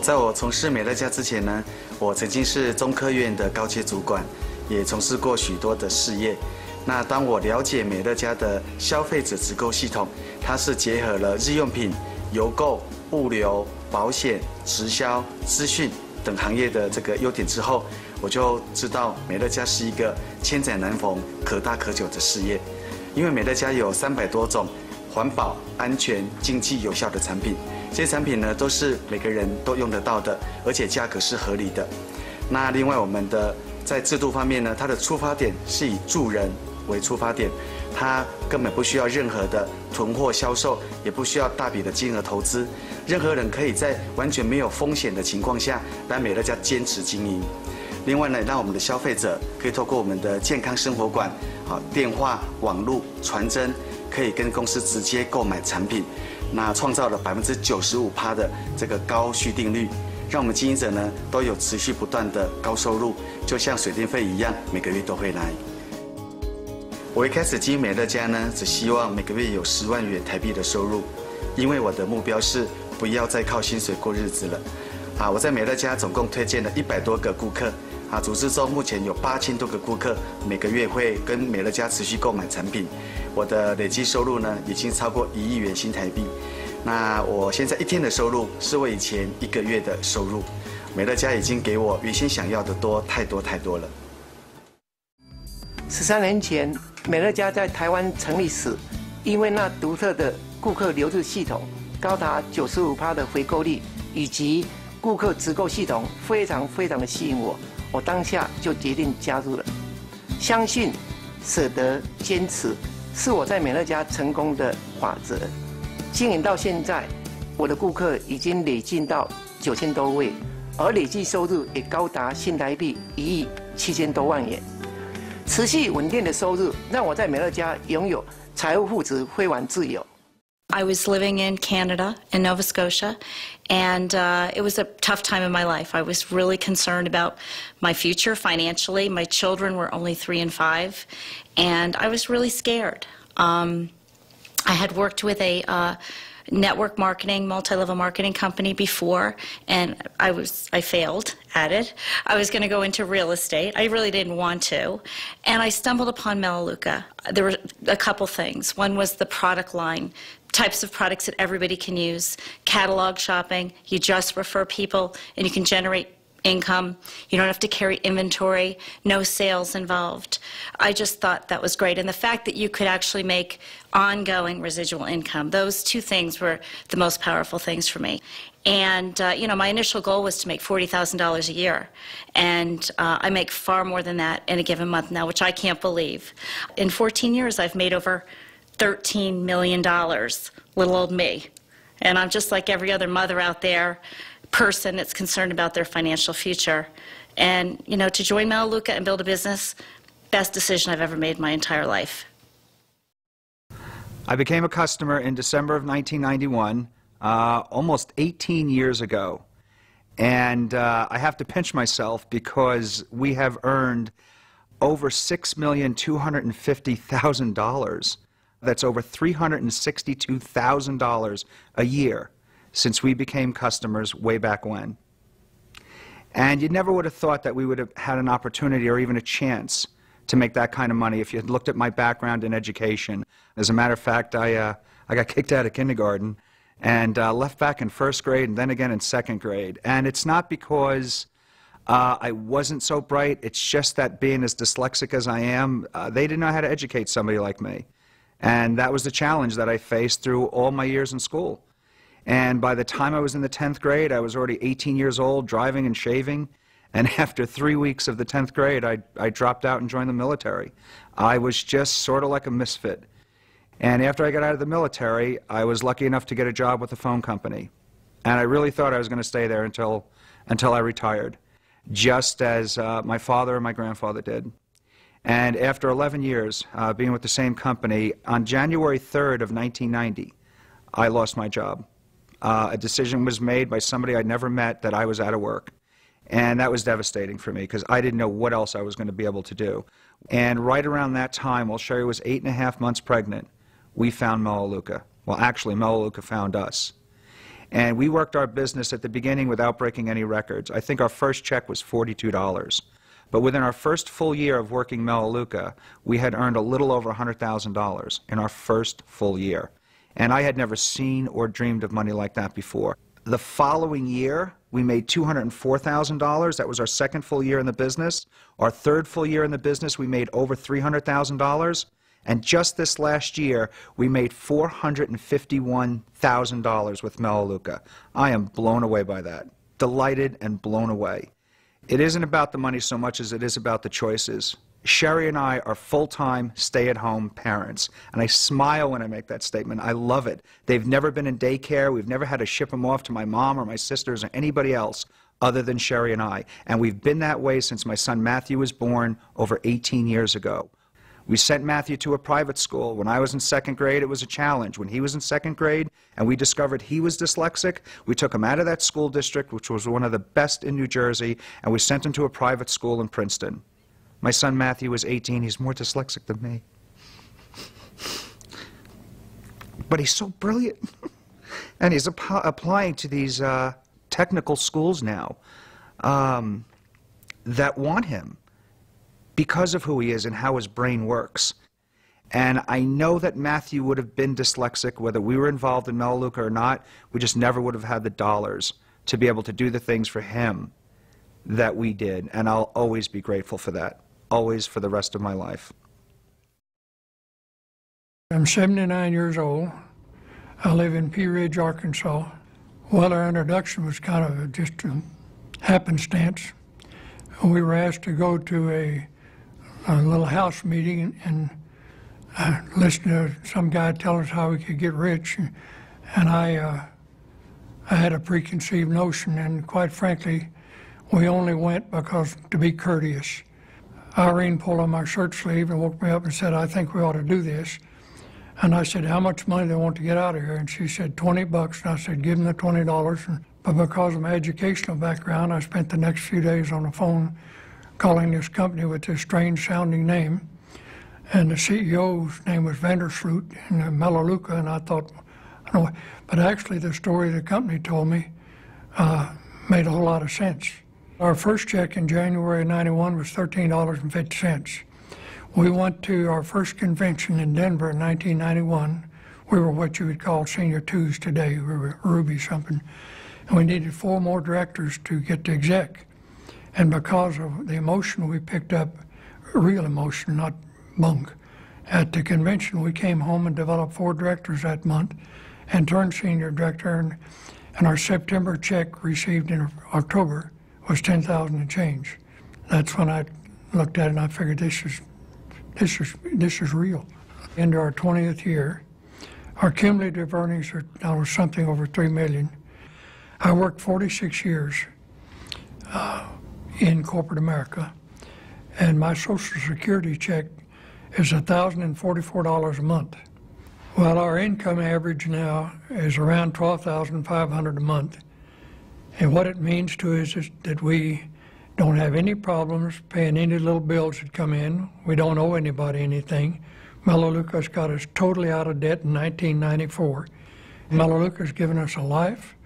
在我从事美乐家之前呢，我曾经是中科院的高阶主管，也从事过许多的事业。那当我了解美乐家的消费者直购系统，它是结合了日用品、邮购、物流、保险、直销、资讯等行业的这个优点之后，我就知道美乐家是一个千载难逢、可大可久的事业。因为美乐家有300多种环保、安全、经济、有效的产品，这些产品呢都是每个人都用得到的，而且价格是合理的。那另外我们的在制度方面呢，它的出发点是以助人为出发点，它根本不需要任何的囤货销售，也不需要大笔的金额投资，任何人可以在完全没有风险的情况下来美乐家坚持经营。另外呢，让我们的消费者可以透过我们的健康生活馆、电话、网络、传真，可以跟公司直接购买产品，那创造了95%的这个高续订率，让我们经营者呢都有持续不断的高收入，就像水电费一样，每个月都会来。我一开始经营美乐家呢，只希望每个月有10万元台币的收入，因为我的目标是不要再靠薪水过日子了。我在美乐家总共推荐了100多个顾客。组织中目前有8000多个顾客，每个月会跟美乐家持续购买产品。我的累计收入呢，已经超过1亿元新台币。那我现在1天的收入是我以前1个月的收入。美乐家已经给我原先想要的多太多太多了。13年前，美乐家在台湾成立时，因为那独特的顾客留住系统，高达95%的回购率，以及顾客直购系统非常的吸引我。我当下就决定加入了。相信、舍得、坚持，是我在美乐家成功的法则。经营到现在，我的顾客已经累进到9000多位，而累计收入也高达新台币1亿7000多万元。持续稳定的收入，让我在美乐家拥有财务富足、辉煌自由。I was living in Canada, in Nova Scotia, and it was a tough time in my life. I was really concerned about my future financially. My children were only 3 and 5, and I was really scared. I had worked with a network marketing, multi-level marketing company before, and I failed at it. I was going to go into real estate. I really didn't want to, and I stumbled upon Melaleuca. There were a couple things. One was the product line. Types of products that everybody can use, catalog shopping, you just refer people and you can generate income. You don't have to carry inventory, no sales involved. I just thought that was great. And the fact that you could actually make ongoing residual income, those two things were the most powerful things for me. And, my initial goal was to make $40,000 a year. And I make far more than that in a given month now, which I can't believe. In 14 years, I've made over $13 million, little old me. And I'm just like every other mother out there, person that's concerned about their financial future. And, to join Melaleuca and build a business, best decision I've ever made in my entire life. I became a customer in December of 1991, almost 18 years ago. And I have to pinch myself because we have earned over $6,250,000. That's over $362,000 a year since we became customers way back when. And you never would have thought that we would have had an opportunity or even a chance to make that kind of money if you had looked at my background in education. As a matter of fact, I got kicked out of kindergarten and left back in 1st grade and then again in 2nd grade. And it's not because I wasn't so bright. It's just that being as dyslexic as I am, they didn't know how to educate somebody like me. And that was the challenge that I faced through all my years in school. And by the time I was in the 10th grade, I was already 18 years old, driving and shaving. And after 3 weeks of the 10th grade, I dropped out and joined the military. I was just sort of like a misfit. And after I got out of the military, I was lucky enough to get a job with a phone company. And I really thought I was going to stay there until I retired, just as my father and my grandfather did. And after 11 years being with the same company, on January 3rd of 1990, I lost my job. A decision was made by somebody I'd never met that I was out of work. And that was devastating for me because I didn't know what else I was going to be able to do. And right around that time, while Sherry was 8.5 months pregnant, we found Melaleuca. Well, actually, Melaleuca found us. And we worked our business at the beginning without breaking any records. I think our first check was $42. But within our first full year of working Melaleuca, we had earned a little over $100,000 in our first full year. And I had never seen or dreamed of money like that before. The following year, we made $204,000. That was our second full year in the business. Our third full year in the business, we made over $300,000. And just this last year, we made $451,000 with Melaleuca. I am blown away by that. Delighted and blown away. It isn't about the money so much as it is about the choices. Sherry and I are full-time, stay-at-home parents, and I smile when I make that statement. I love it. They've never been in daycare. We've never had to ship them off to my mom or my sisters or anybody else other than Sherry and I, and we've been that way since my son Matthew was born over 18 years ago. We sent Matthew to a private school. When I was in second grade, it was a challenge. When he was in second grade and we discovered he was dyslexic, we took him out of that school district, which was one of the best in New Jersey, and we sent him to a private school in Princeton. My son Matthew was 18. He's more dyslexic than me. But he's so brilliant. And he's applying to these technical schools now that want him because of who he is and how his brain works. And I know that Matthew would have been dyslexic whether we were involved in Melaleuca or not. We just never would have had the dollars to be able to do the things for him that we did. And I'll always be grateful for that. Always, for the rest of my life. I'm 79 years old. I live in Pea Ridge, Arkansas. Well, our introduction was kind of just a happenstance. We were asked to go to a little house meeting and listen to some guy tell us how we could get rich. And I had a preconceived notion, and quite frankly, we only went because to be courteous. Irene pulled on my shirt sleeve and woke me up and said, "I think we ought to do this." And I said, "How much money do they want to get out of here?" And she said, $20. And I said, "Give them the $20. But because of my educational background, I spent the next few days on the phone calling this company with this strange sounding name. And the CEO's name was Vandersloot in Melaleuca, and I thought, no. But actually the story the company told me made a whole lot of sense. Our first check in January '91 was $13.50. We went to our first convention in Denver in 1991. We were what you would call senior twos today. We were Ruby something. And we needed 4 more directors to get to exec. And because of the emotion we picked up, real emotion, not bunk, at the convention, we came home and developed 4 directors that month and turned senior director. And our September check received in October was $10,000 and change. That's when I looked at it and I figured this is real. Into our 20th year, our cumulative earnings are now something over $3 million. I worked 46 years in corporate America, and my Social Security check is $1,044 a month. Well, our income average now is around $12,500 a month. And what it means to us is that we don't have any problems paying any little bills that come in. We don't owe anybody anything. Melaleuca's got us totally out of debt in 1994. Melaleuca's given us a life.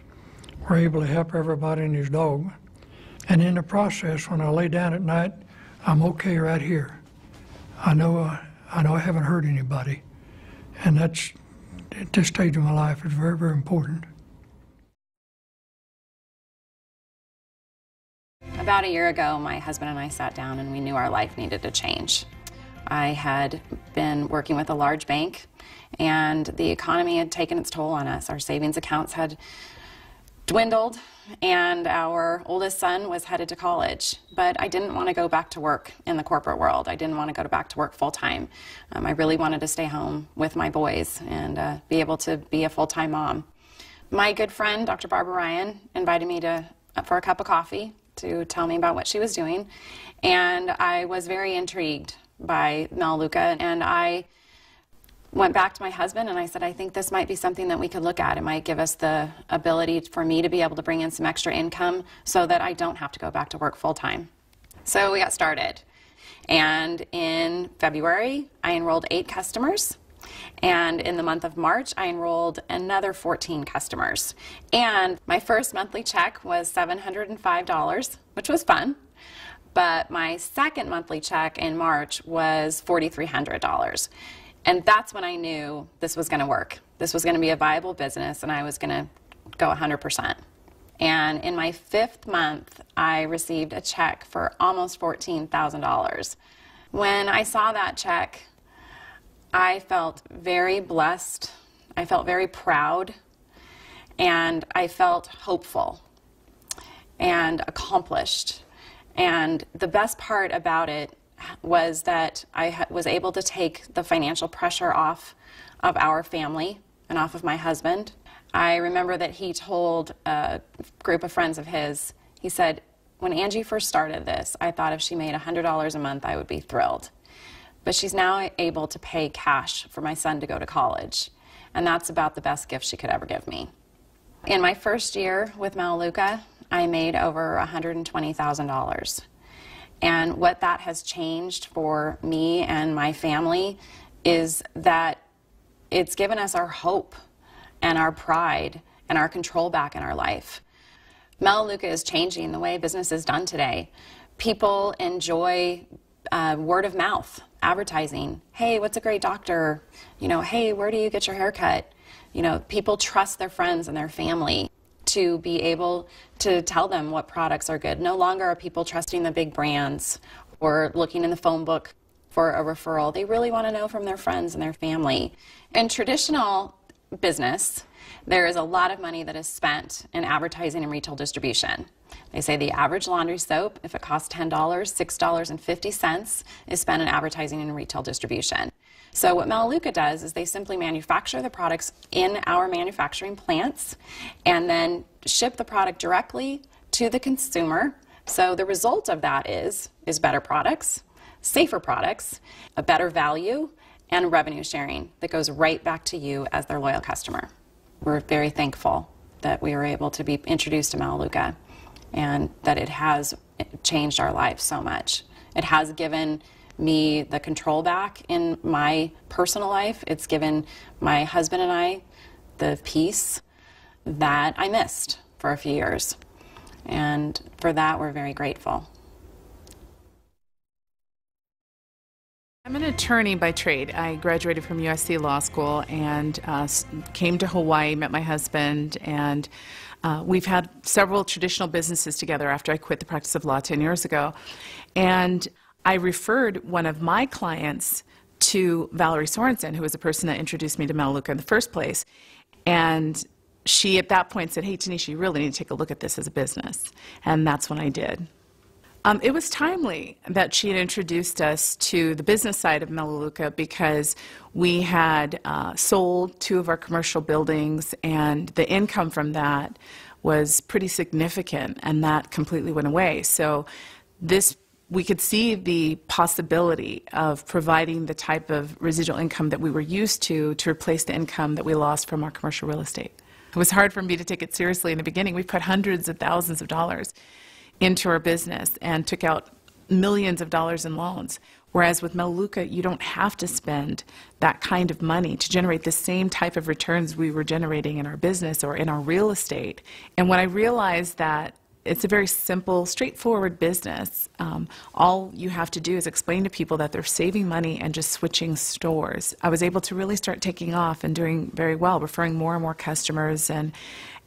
We're able to help everybody and his dog. And in the process, when I lay down at night, I'm okay right here. I know I haven't hurt anybody. And that's, at this stage of my life, is very, very important. About a year ago, my husband and I sat down and we knew our life needed to change. I had been working with a large bank, and the economy had taken its toll on us. Our savings accounts had dwindled, and our oldest son was headed to college. But I didn't want to go back to work in the corporate world. I didn't want to go back to work full-time. I really wanted to stay home with my boys and be able to be a full-time mom. My good friend, Dr. Barbara Ryan, invited me for a cup of coffee to tell me about what she was doing, and I was very intrigued by Melaleuca, and I went back to my husband and I said, I think this might be something that we could look at. It might give us the ability for me to be able to bring in some extra income so that I don't have to go back to work full time. So we got started. And in February, I enrolled 8 customers. And in the month of March, I enrolled another 14 customers. And my first monthly check was $705, which was fun. But my second monthly check in March was $4,300. And that's when I knew this was going to work. This was going to be a viable business, and I was going to go 100%. And in my 5th month, I received a check for almost $14,000. When I saw that check, I felt very blessed, I felt very proud, and I felt hopeful and accomplished. And the best part about it was that I was able to take the financial pressure off of our family and off of my husband. I remember that he told a group of friends of his, he said, when Angie first started this, I thought if she made $100 a month, I would be thrilled. But she's now able to pay cash for my son to go to college. And that's about the best gift she could ever give me. In my first year with Melaleuca, I made over $120,000. And what that has changed for me and my family is that it's given us our hope and our pride and our control back in our life. Melaleuca is changing the way business is done today. People enjoy word of mouth advertising. Hey, what's a great doctor? You know, hey, where do you get your hair cut? You know, people trust their friends and their family to be able to tell them what products are good. No longer are people trusting the big brands or looking in the phone book for a referral. They really want to know from their friends and their family. In traditional business, there is a lot of money that is spent in advertising and retail distribution. They say the average laundry soap, if it costs $10, $6.50 is spent in advertising and retail distribution. So what Melaleuca does is they simply manufacture the products in our manufacturing plants and then ship the product directly to the consumer. So the result of that is better products, safer products, a better value, and revenue sharing that goes right back to you as their loyal customer. We're very thankful that we were able to be introduced to Melaleuca and that it has changed our lives so much. It has given me the control back in my personal life. It's given my husband and I the peace that I missed for a few years. And for that, we're very grateful. I'm an attorney by trade. I graduated from USC Law School and came to Hawaii, met my husband, and we've had several traditional businesses together after I quit the practice of law 10 years ago. And I referred one of my clients to Valerie Sorensen, who was the person that introduced me to Melaleuca in the first place. And she, at that point, said, hey, Tanisha, you really need to take a look at this as a business. And that's when I did. It was timely that she had introduced us to the business side of Melaleuca because we had sold 2 of our commercial buildings, and the income from that was pretty significant, and that completely went away. So we could see the possibility of providing the type of residual income that we were used to replace the income that we lost from our commercial real estate. It was hard for me to take it seriously in the beginning. We put hundreds of thousands of dollars into our business and took out millions of dollars in loans. Whereas with Melaleuca, you don't have to spend that kind of money to generate the same type of returns we were generating in our business or in our real estate. And when I realized that it's a very simple, straightforward business, all you have to do is explain to people that they're saving money and just switching stores, I was able to really start taking off and doing very well, referring more and more customers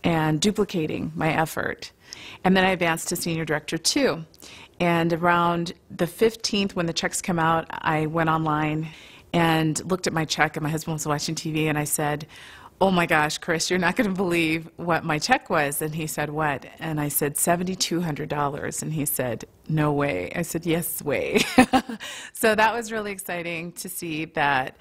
and duplicating my effort. And then I advanced to Senior Director 2. And around the 15th, when the checks come out, I went online and looked at my check, and my husband was watching TV, and I said, oh my gosh, Chris, you're not going to believe what my check was. And he said, what? And I said, $7,200. And he said, no way. I said, yes way. So that was really exciting to see that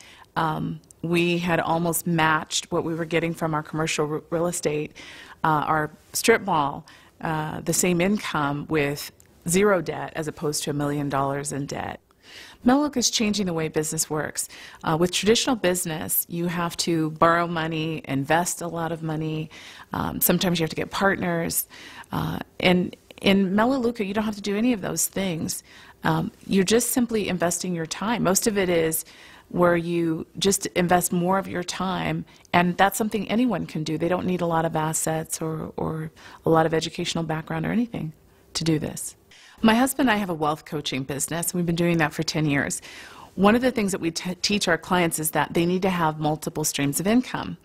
we had almost matched what we were getting from our commercial real estate, our strip mall, the same income with 0 debt as opposed to $1 million in debt. Melaleuca is changing the way business works. With traditional business, you have to borrow money, invest a lot of money. Sometimes you have to get partners. And in Melaleuca, you don't have to do any of those things. You're just simply investing your time. Most of it is where you just invest more of your time, and that's something anyone can do. They don't need a lot of assets or a lot of educational background or anything to do this. My husband and I have a wealth coaching business. We've been doing that for 10 years. One of the things that we teach our clients is that they need to have multiple streams of income.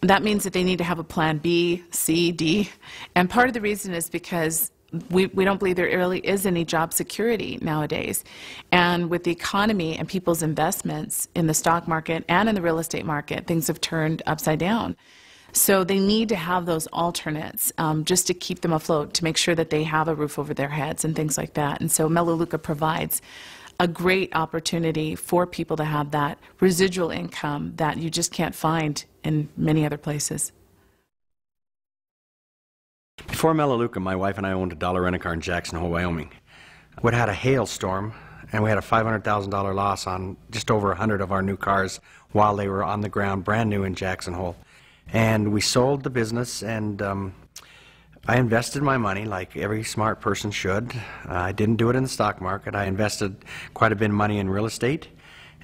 That means that they need to have a plan B, C, D. And part of the reason is because we don't believe there really is any job security nowadays. And with the economy and people's investments in the stock market and in the real estate market, things have turned upside down. So they need to have those alternates just to keep them afloat, to make sure that they have a roof over their heads and things like that. And so Melaleuca provides a great opportunity for people to have that residual income that you just can't find in many other places. Before Melaleuca, my wife and I owned a dollar rent-a-car in Jackson Hole, Wyoming. We had a hailstorm, and we had a $500,000 loss on just over 100 of our new cars while they were on the ground, brand new in Jackson Hole. And we sold the business, and I invested my money like every smart person should. I didn't do it in the stock market. I invested quite a bit of money in real estate,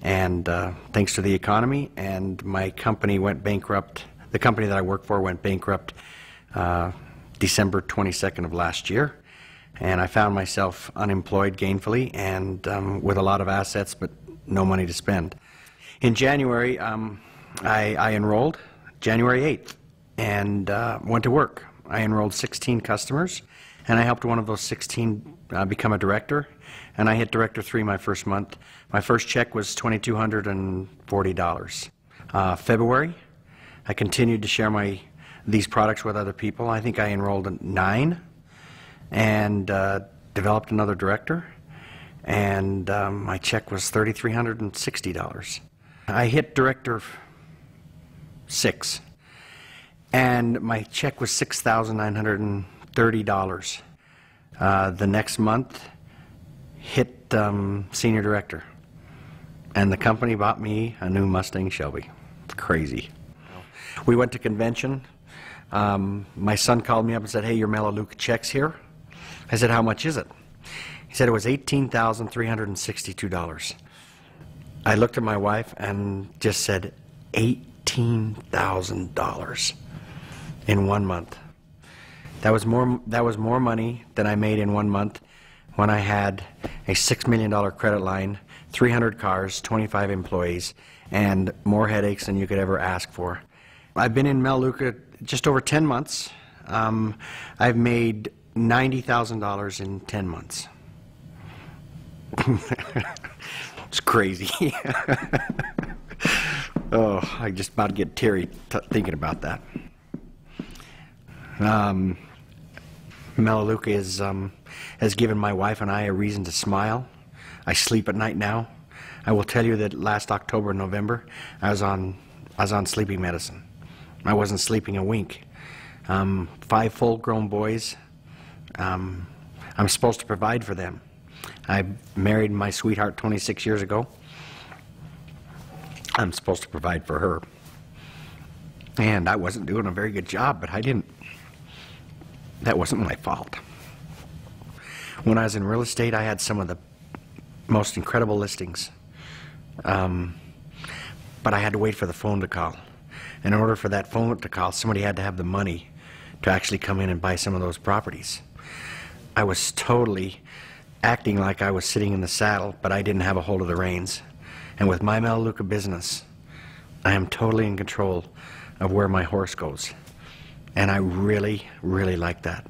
and thanks to the economy, and my company went bankrupt. The company that I work for went bankrupt December 22nd of last year, and I found myself unemployed gainfully and with a lot of assets but no money to spend. In January, I enrolled January 8th and went to work. I enrolled 16 customers, and I helped one of those 16 become a director, and I hit Director 3 my first month. My first check was $2,240. February, I continued to share these products with other people. I think I enrolled 9 and developed another director, and my check was $3,360. I hit Director 6, and my check was $6,930. The next month, hit Senior Director, and the company bought me a new Mustang Shelby. It's crazy. We went to convention. My son called me up and said, "Hey, your Melaleuca check's here." I said, "How much is it?" He said it was $18,362. I looked at my wife and just said, $18,000 in 1 month. That was more money than I made in 1 month when I had a $6 million credit line, 300 cars, 25 employees, and more headaches than you could ever ask for. I've been in Melaleuca just over 10 months. I've made $90,000 in 10 months. It's crazy. Oh, I just about get teary thinking about that. Melaleuca has given my wife and I a reason to smile. I sleep at night now. I will tell you that last October and November, I was on sleeping medicine. I wasn't sleeping a wink. 5 full-grown boys. I'm supposed to provide for them. I married my sweetheart 26 years ago. I'm supposed to provide for her. And I wasn't doing a very good job, but I didn't. That wasn't my fault. When I was in real estate, I had some of the most incredible listings. But I had to wait for the phone to call. In order for that phone to call, somebody had to have the money to actually come in and buy some of those properties. I was totally acting like I was sitting in the saddle, but I didn't have a hold of the reins. And with my Melaleuca business, I am totally in control of where my horse goes. And I really, really like that.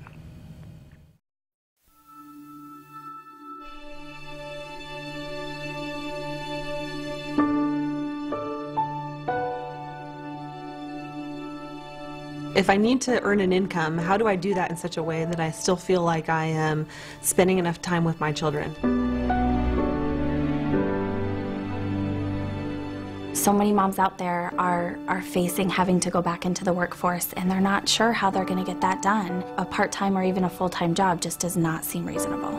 If I need to earn an income, how do I do that in such a way that I still feel like I am spending enough time with my children? So many moms out there are facing having to go back into the workforce, and they're not sure how they're going to get that done. A part-time or even a full-time job just does not seem reasonable.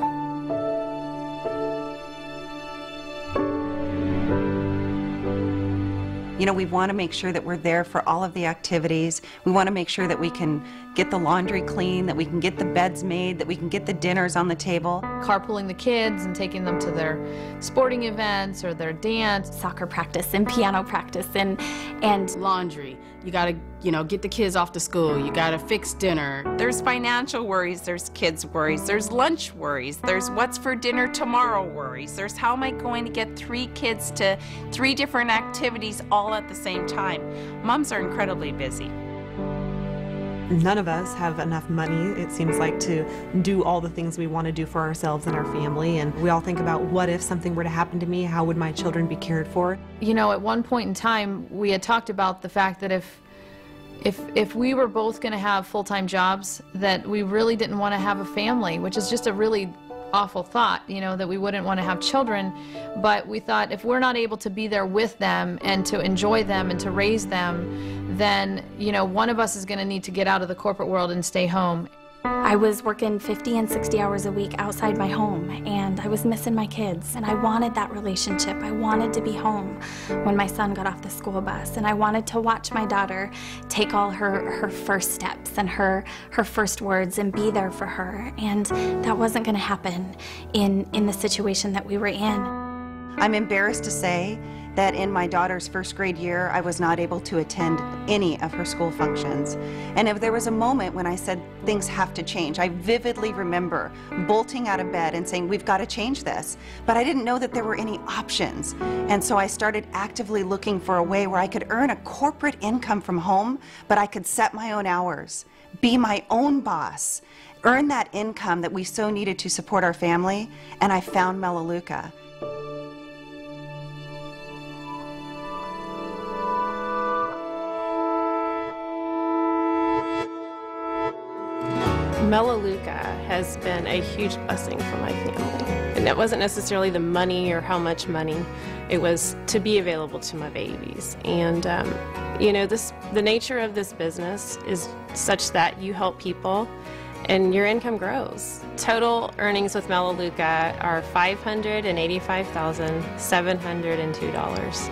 You know, we want to make sure that we're there for all of the activities. We want to make sure that we can get the laundry clean, that we can get the beds made, that we can get the dinners on the table. Carpooling the kids and taking them to their sporting events or their dance. Soccer practice and piano practice and laundry. You gotta, you know, get the kids off to school. You gotta fix dinner. There's financial worries, there's kids worries, there's lunch worries, there's what's for dinner tomorrow worries, there's how am I going to get 3 kids to 3 different activities all at the same time. Moms are incredibly busy. None of us have enough money, it seems like, to do all the things we want to do for ourselves and our family. And we all think about, what if something were to happen to me? How would my children be cared for? You know, at one point in time, we had talked about the fact that if we were both going to have full-time jobs, that we really didn't want to have a family, which is just a really awful thought, you know, that we wouldn't want to have children. But we thought, if we're not able to be there with them and to enjoy them and to raise them, then, you know, one of us is going to need to get out of the corporate world and stay home. I was working 50 and 60 hours a week outside my home, and I was missing my kids, and I wanted that relationship. I wanted to be home when my son got off the school bus, and I wanted to watch my daughter take all her first steps and her first words and be there for her, and that wasn't going to happen in the situation that we were in. I'm embarrassed to say that in my daughter's first grade year, I was not able to attend any of her school functions. And if there was a moment when I said things have to change, I vividly remember bolting out of bed and saying, we've got to change this. But I didn't know that there were any options. And so I started actively looking for a way where I could earn a corporate income from home, but I could set my own hours, be my own boss, earn that income that we so needed to support our family, and I found Melaleuca. Melaleuca has been a huge blessing for my family. And it wasn't necessarily the money or how much money, it was to be available to my babies. And you know, the nature of this business is such that you help people and your income grows. Total earnings with Melaleuca are $585,702.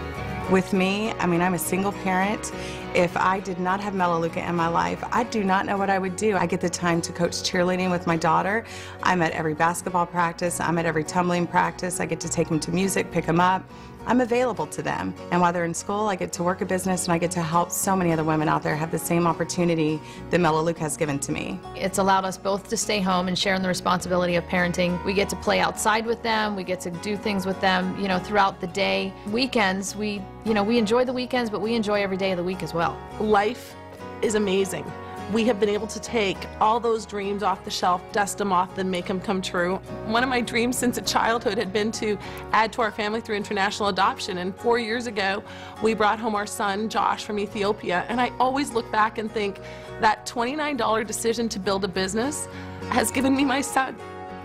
With me, I mean, I'm a single parent. If I did not have Melaleuca in my life, I do not know what I would do. I get the time to coach cheerleading with my daughter. I'm at every basketball practice. I'm at every tumbling practice. I get to take them to music, pick them up. I'm available to them. And while they're in school, I get to work a business and I get to help so many other women out there have the same opportunity that Melaleuca has given to me. It's allowed us both to stay home and share in the responsibility of parenting. We get to play outside with them. We get to do things with them, you know, throughout the day. Weekends, we enjoy the weekends, but we enjoy every day of the week as well. Life is amazing. We have been able to take all those dreams off the shelf, dust them off, and make them come true. One of my dreams since childhood had been to add to our family through international adoption, and 4 years ago we brought home our son Josh from Ethiopia, and I always look back and think that $29 decision to build a business has given me my son,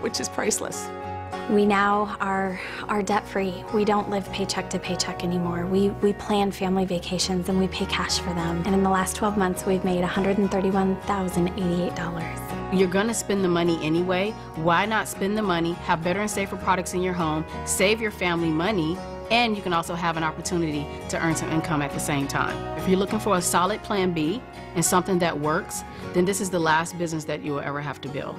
which is priceless. We now are debt-free. We don't live paycheck to paycheck anymore. We plan family vacations and we pay cash for them. And in the last 12 months, we've made $131,088. You're gonna spend the money anyway. Why not spend the money, have better and safer products in your home, save your family money, and you can also have an opportunity to earn some income at the same time. If you're looking for a solid plan B and something that works, then this is the last business that you will ever have to build.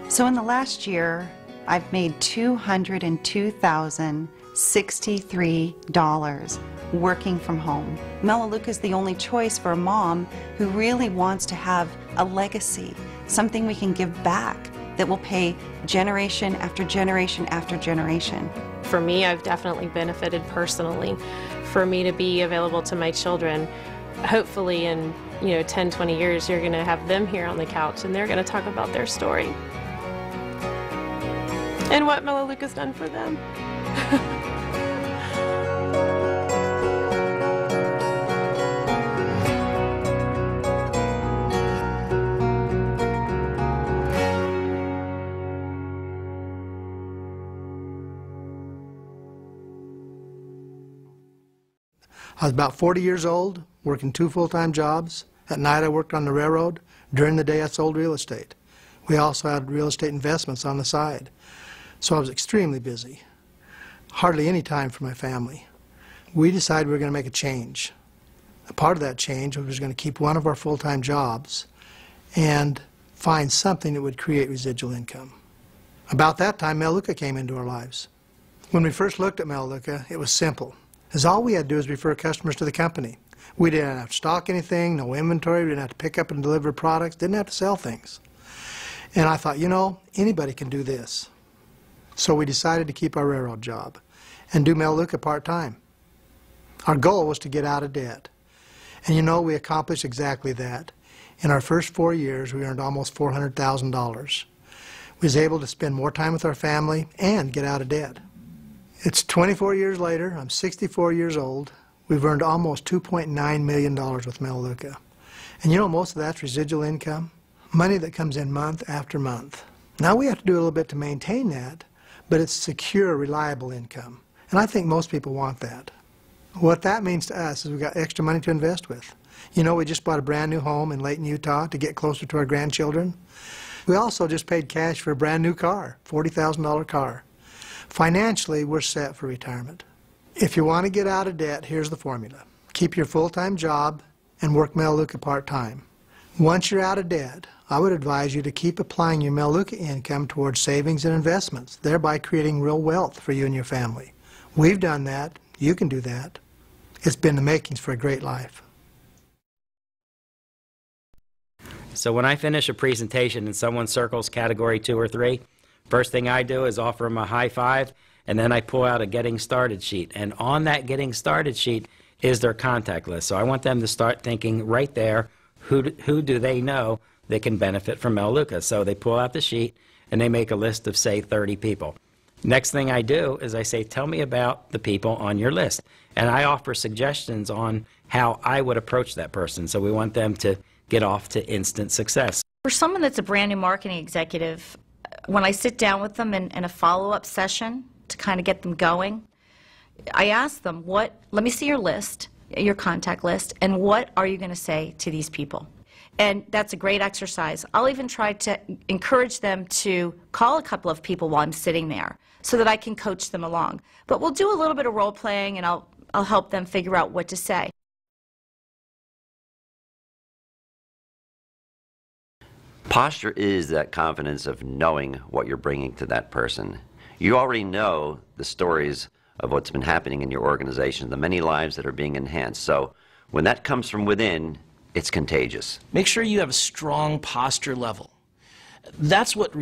So in the last year, I've made $202,063 working from home. Melaleuca is the only choice for a mom who really wants to have a legacy, something we can give back that will pay generation after generation after generation. For me, I've definitely benefited personally. For me to be available to my children, hopefully in 10, 20 years, you're going to have them here on the couch and they're going to talk about their story and what Melaleuca's done for them. I was about 40 years old, working 2 full-time jobs. At night I worked on the railroad. During the day I sold real estate. We also had real estate investments on the side. So I was extremely busy. Hardly any time for my family. We decided we were going to make a change. A part of that change was going to keep one of our full-time jobs and find something that would create residual income. About that time, Melaleuca came into our lives. When we first looked at Melaleuca, it was simple. Because all we had to do was refer customers to the company. We didn't have to stock anything, no inventory, we didn't have to pick up and deliver products, didn't have to sell things. And I thought, you know, anybody can do this. So we decided to keep our railroad job and do Melaleuca part-time. Our goal was to get out of debt. And you know, we accomplished exactly that. In our first 4 years, we earned almost $400,000. We was able to spend more time with our family and get out of debt. It's 24 years later, I'm 64 years old. We've earned almost $2.9 million with Melaleuca. And you know, most of that's residual income, money that comes in month after month. Now we have to do a little bit to maintain that, but it's secure, reliable income. And I think most people want that. What that means to us is we've got extra money to invest with. You know, we just bought a brand new home in Layton, Utah to get closer to our grandchildren. We also just paid cash for a brand new car, $40,000 car. Financially, we're set for retirement. If you want to get out of debt, here's the formula. Keep your full-time job and work Melaleuca part-time. Once you're out of debt, I would advise you to keep applying your Melaleuca income towards savings and investments, thereby creating real wealth for you and your family. We've done that. You can do that. It's been the makings for a great life. So when I finish a presentation and someone circles category 2 or 3, first thing I do is offer them a high five, and then I pull out a getting started sheet. And on that getting started sheet is their contact list. So I want them to start thinking right there, who do they know that can benefit from Melaleuca? So they pull out the sheet and they make a list of, say, 30 people. Next thing I do is I say, tell me about the people on your list. And I offer suggestions on how I would approach that person. So we want them to get off to instant success. For someone that's a brand new marketing executive, when I sit down with them in a follow-up session to kind of get them going, I ask them, let me see your list, your contact list, and what are you going to say to these people? And that's a great exercise. I'll even try to encourage them to call a couple of people while I'm sitting there so that I can coach them along. But we'll do a little bit of role playing, and I'll help them figure out what to say. Posture is that confidence of knowing what you're bringing to that person. You already know the stories of what's been happening in your organization, the many lives that are being enhanced. So when that comes from within, it's contagious. Make sure you have a strong posture level. That's what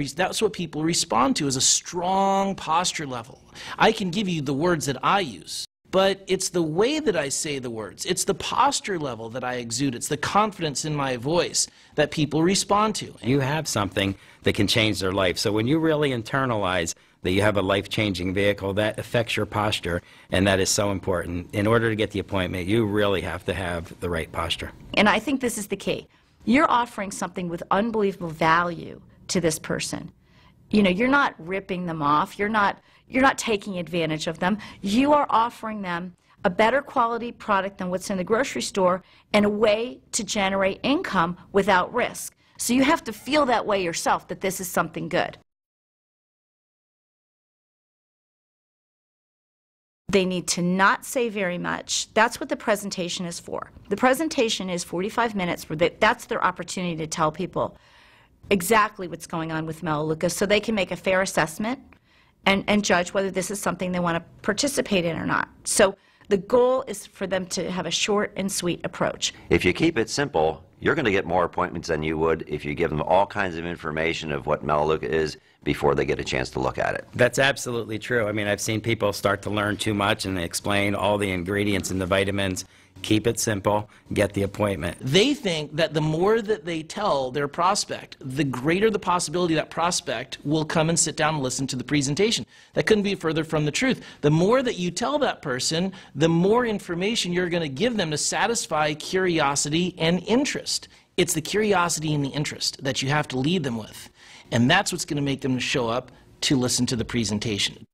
people respond to, is a strong posture level. I can give you the words that I use, but it's the way that I say the words. It's the posture level that I exude. It's the confidence in my voice that people respond to. You have something that can change their life. So when you really internalize that you have a life-changing vehicle, that affects your posture, and that is so important. In order to get the appointment, you really have to have the right posture. And I think this is the key. You're offering something with unbelievable value to this person. You know, you're not ripping them off. You're not taking advantage of them. You are offering them a better quality product than what's in the grocery store and a way to generate income without risk. So you have to feel that way yourself, that this is something good. They need to not say very much. That's what the presentation is for. The presentation is 45 minutes where that's their opportunity to tell people exactly what's going on with Melaleuca so they can make a fair assessment and judge whether this is something they want to participate in or not. So the goal is for them to have a short and sweet approach. If you keep it simple, you're going to get more appointments than you would if you give them all kinds of information of what Melaleuca is before they get a chance to look at it. That's absolutely true. I mean, I've seen people start to learn too much and they explain all the ingredients and the vitamins. Keep it simple, get the appointment. They think that the more that they tell their prospect, the greater the possibility that prospect will come and sit down and listen to the presentation. That couldn't be further from the truth. The more that you tell that person, the more information you're going to give them to satisfy curiosity and interest. It's the curiosity and the interest that you have to lead them with. And that's what's going to make them show up to listen to the presentation.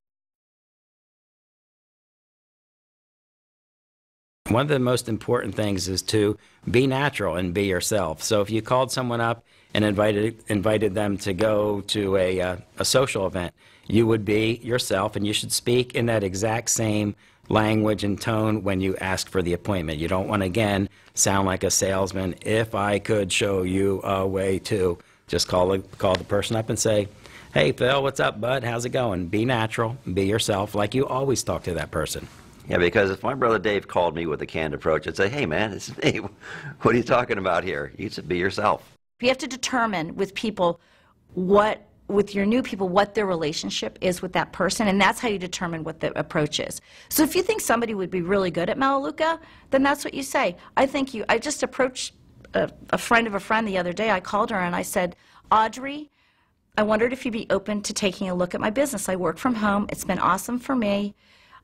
One of the most important things is to be natural and be yourself. So if you called someone up and invited them to go to a social event, you would be yourself and you should speak in that exact same language and tone when you ask for the appointment. You don't want to, again, sound like a salesman. If I could show you a way to, just call the person up and say, hey, Phil, what's up, bud? How's it going? Be natural. Be yourself like you always talk to that person. Yeah, because if my brother Dave called me with a canned approach, I'd say, hey, man, it's me. What are you talking about here? You should be yourself. You have to determine with people with your new people, what their relationship is with that person, and that's how you determine what the approach is. So if you think somebody would be really good at Melaleuca, then that's what you say. I just approached a friend of a friend the other day. I called her and I said, Audrey, I wondered if you'd be open to taking a look at my business. I work from home. It's been awesome for me.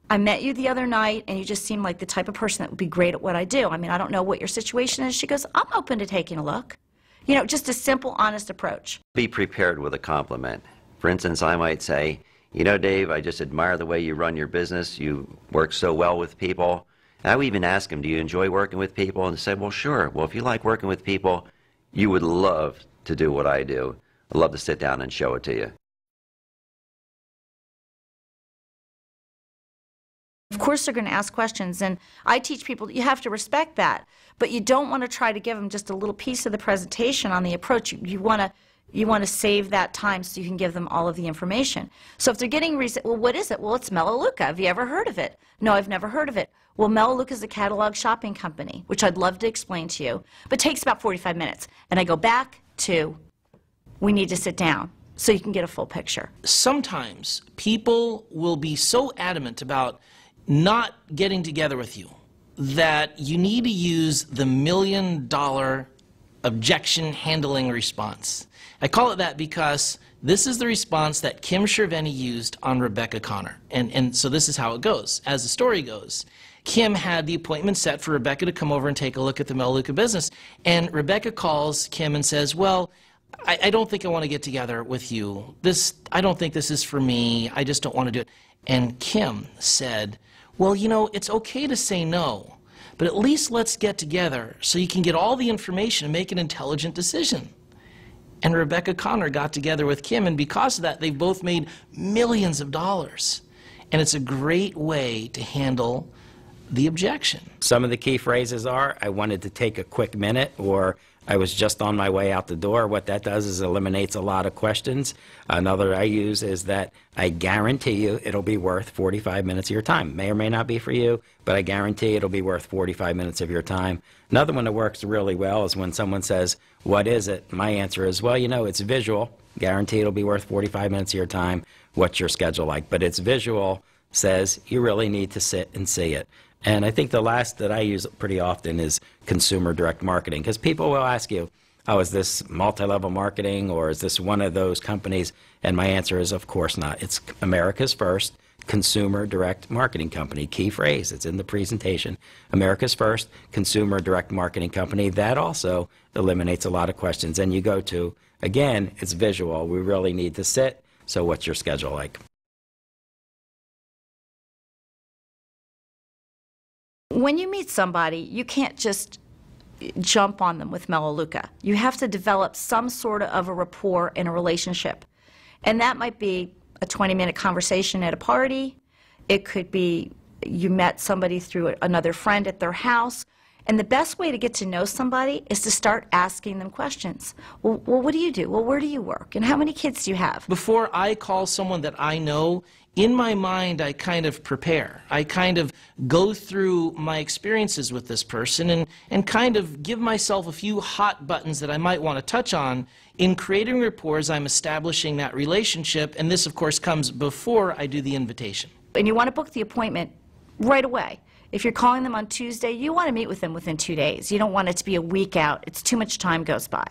I met you the other night, and you just seem like the type of person that would be great at what I do. I mean, I don't know what your situation is. She goes, I'm open to taking a look. You know, just a simple, honest approach. Be prepared with a compliment. For instance, I might say, you know, Dave, I just admire the way you run your business. You work so well with people. And I would even ask him, do you enjoy working with people? And he said, well, sure. Well, if you like working with people, you would love to do what I do. I'd love to sit down and show it to you. Of course they're going to ask questions, and I teach people you have to respect that, but you don't want to try to give them just a little piece of the presentation on the approach. You want to save that time so you can give them all of the information. So if they're getting well, what is it? Well, it's Melaleuca. Have you ever heard of it? No, I've never heard of it. Well, Melaleuca is a catalog shopping company, which I'd love to explain to you, but it takes about 45 minutes. And I go back to, we need to sit down so you can get a full picture. Sometimes people will be so adamant about not getting together with you that you need to use the $1 million objection handling response. I call it that because this is the response that Kim Sherveni used on Rebecca Connor. And so this is how it goes. As the story goes, Kim had the appointment set for Rebecca to come over and take a look at the Melaleuca business. And Rebecca calls Kim and says, well, I don't think I want to get together with you. I don't think this is for me. I just don't want to do it. And Kim said, well, you know, it's okay to say no, but at least let's get together so you can get all the information and make an intelligent decision. And Rebecca Connor got together with Kim, and because of that, they've both made millions of dollars. And it's a great way to handle the objection. Some of the key phrases are, I wanted to take a quick minute, or I was just on my way out the door. What that does is eliminates a lot of questions. Another I use is that I guarantee you it'll be worth 45 minutes of your time. May or may not be for you, but I guarantee it'll be worth 45 minutes of your time. Another one that works really well is when someone says, what is it? My answer is, well, you know, it's visual. Guarantee it'll be worth 45 minutes of your time. What's your schedule like? But it's visual says you really need to sit and see it. And I think the last that I use pretty often is consumer direct marketing, because people will ask you, oh, is this multi-level marketing, or is this one of those companies? And my answer is, of course not. It's America's first consumer direct marketing company. Key phrase, it's in the presentation. America's first consumer direct marketing company. That also eliminates a lot of questions. And you go to, again, it's visual. We really need to sit. So what's your schedule like? When you meet somebody, you can't just jump on them with Melaleuca. You have to develop some sort of a rapport and a relationship. And that might be a 20-minute conversation at a party. It could be you met somebody through another friend at their house. And the best way to get to know somebody is to start asking them questions. Well, what do you do? Well, where do you work? And how many kids do you have? Before I call someone that I know, in my mind, I kind of prepare. I kind of go through my experiences with this person and kind of give myself a few hot buttons that I might want to touch on in creating rapport as I'm establishing that relationship. And this, of course, comes before I do the invitation. And you want to book the appointment right away. If you're calling them on Tuesday, you want to meet with them within 2 days. You don't want it to be a week out. It's too much time goes by.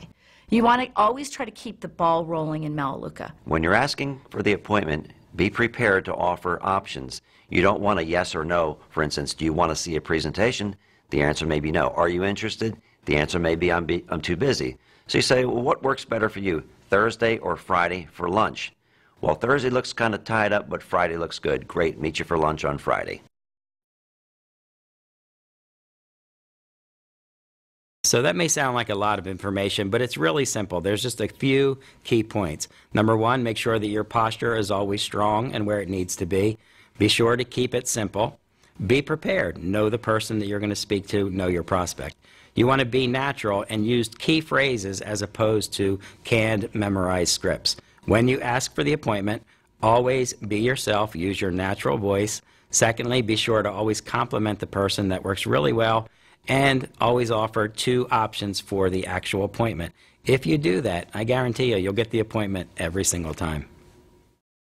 You want to always try to keep the ball rolling in Melaleuca. When you're asking for the appointment, be prepared to offer options. You don't want a yes or no. For instance, do you want to see a presentation? The answer may be no. Are you interested? The answer may be I'm too busy. So you say, well, what works better for you, Thursday or Friday for lunch? Well, Thursday looks kind of tied up, but Friday looks good. Great, meet you for lunch on Friday. So that may sound like a lot of information, but it's really simple. There's just a few key points. Number one, make sure that your posture is always strong and where it needs to be. Be sure to keep it simple. Be prepared. Know the person that you're going to speak to. Know your prospect. You want to be natural and use key phrases as opposed to canned, memorized scripts. When you ask for the appointment, always be yourself. Use your natural voice. Secondly, be sure to always compliment the person. That works really well. And always offer 2 options for the actual appointment. If you do that, I guarantee you'll get the appointment every single time.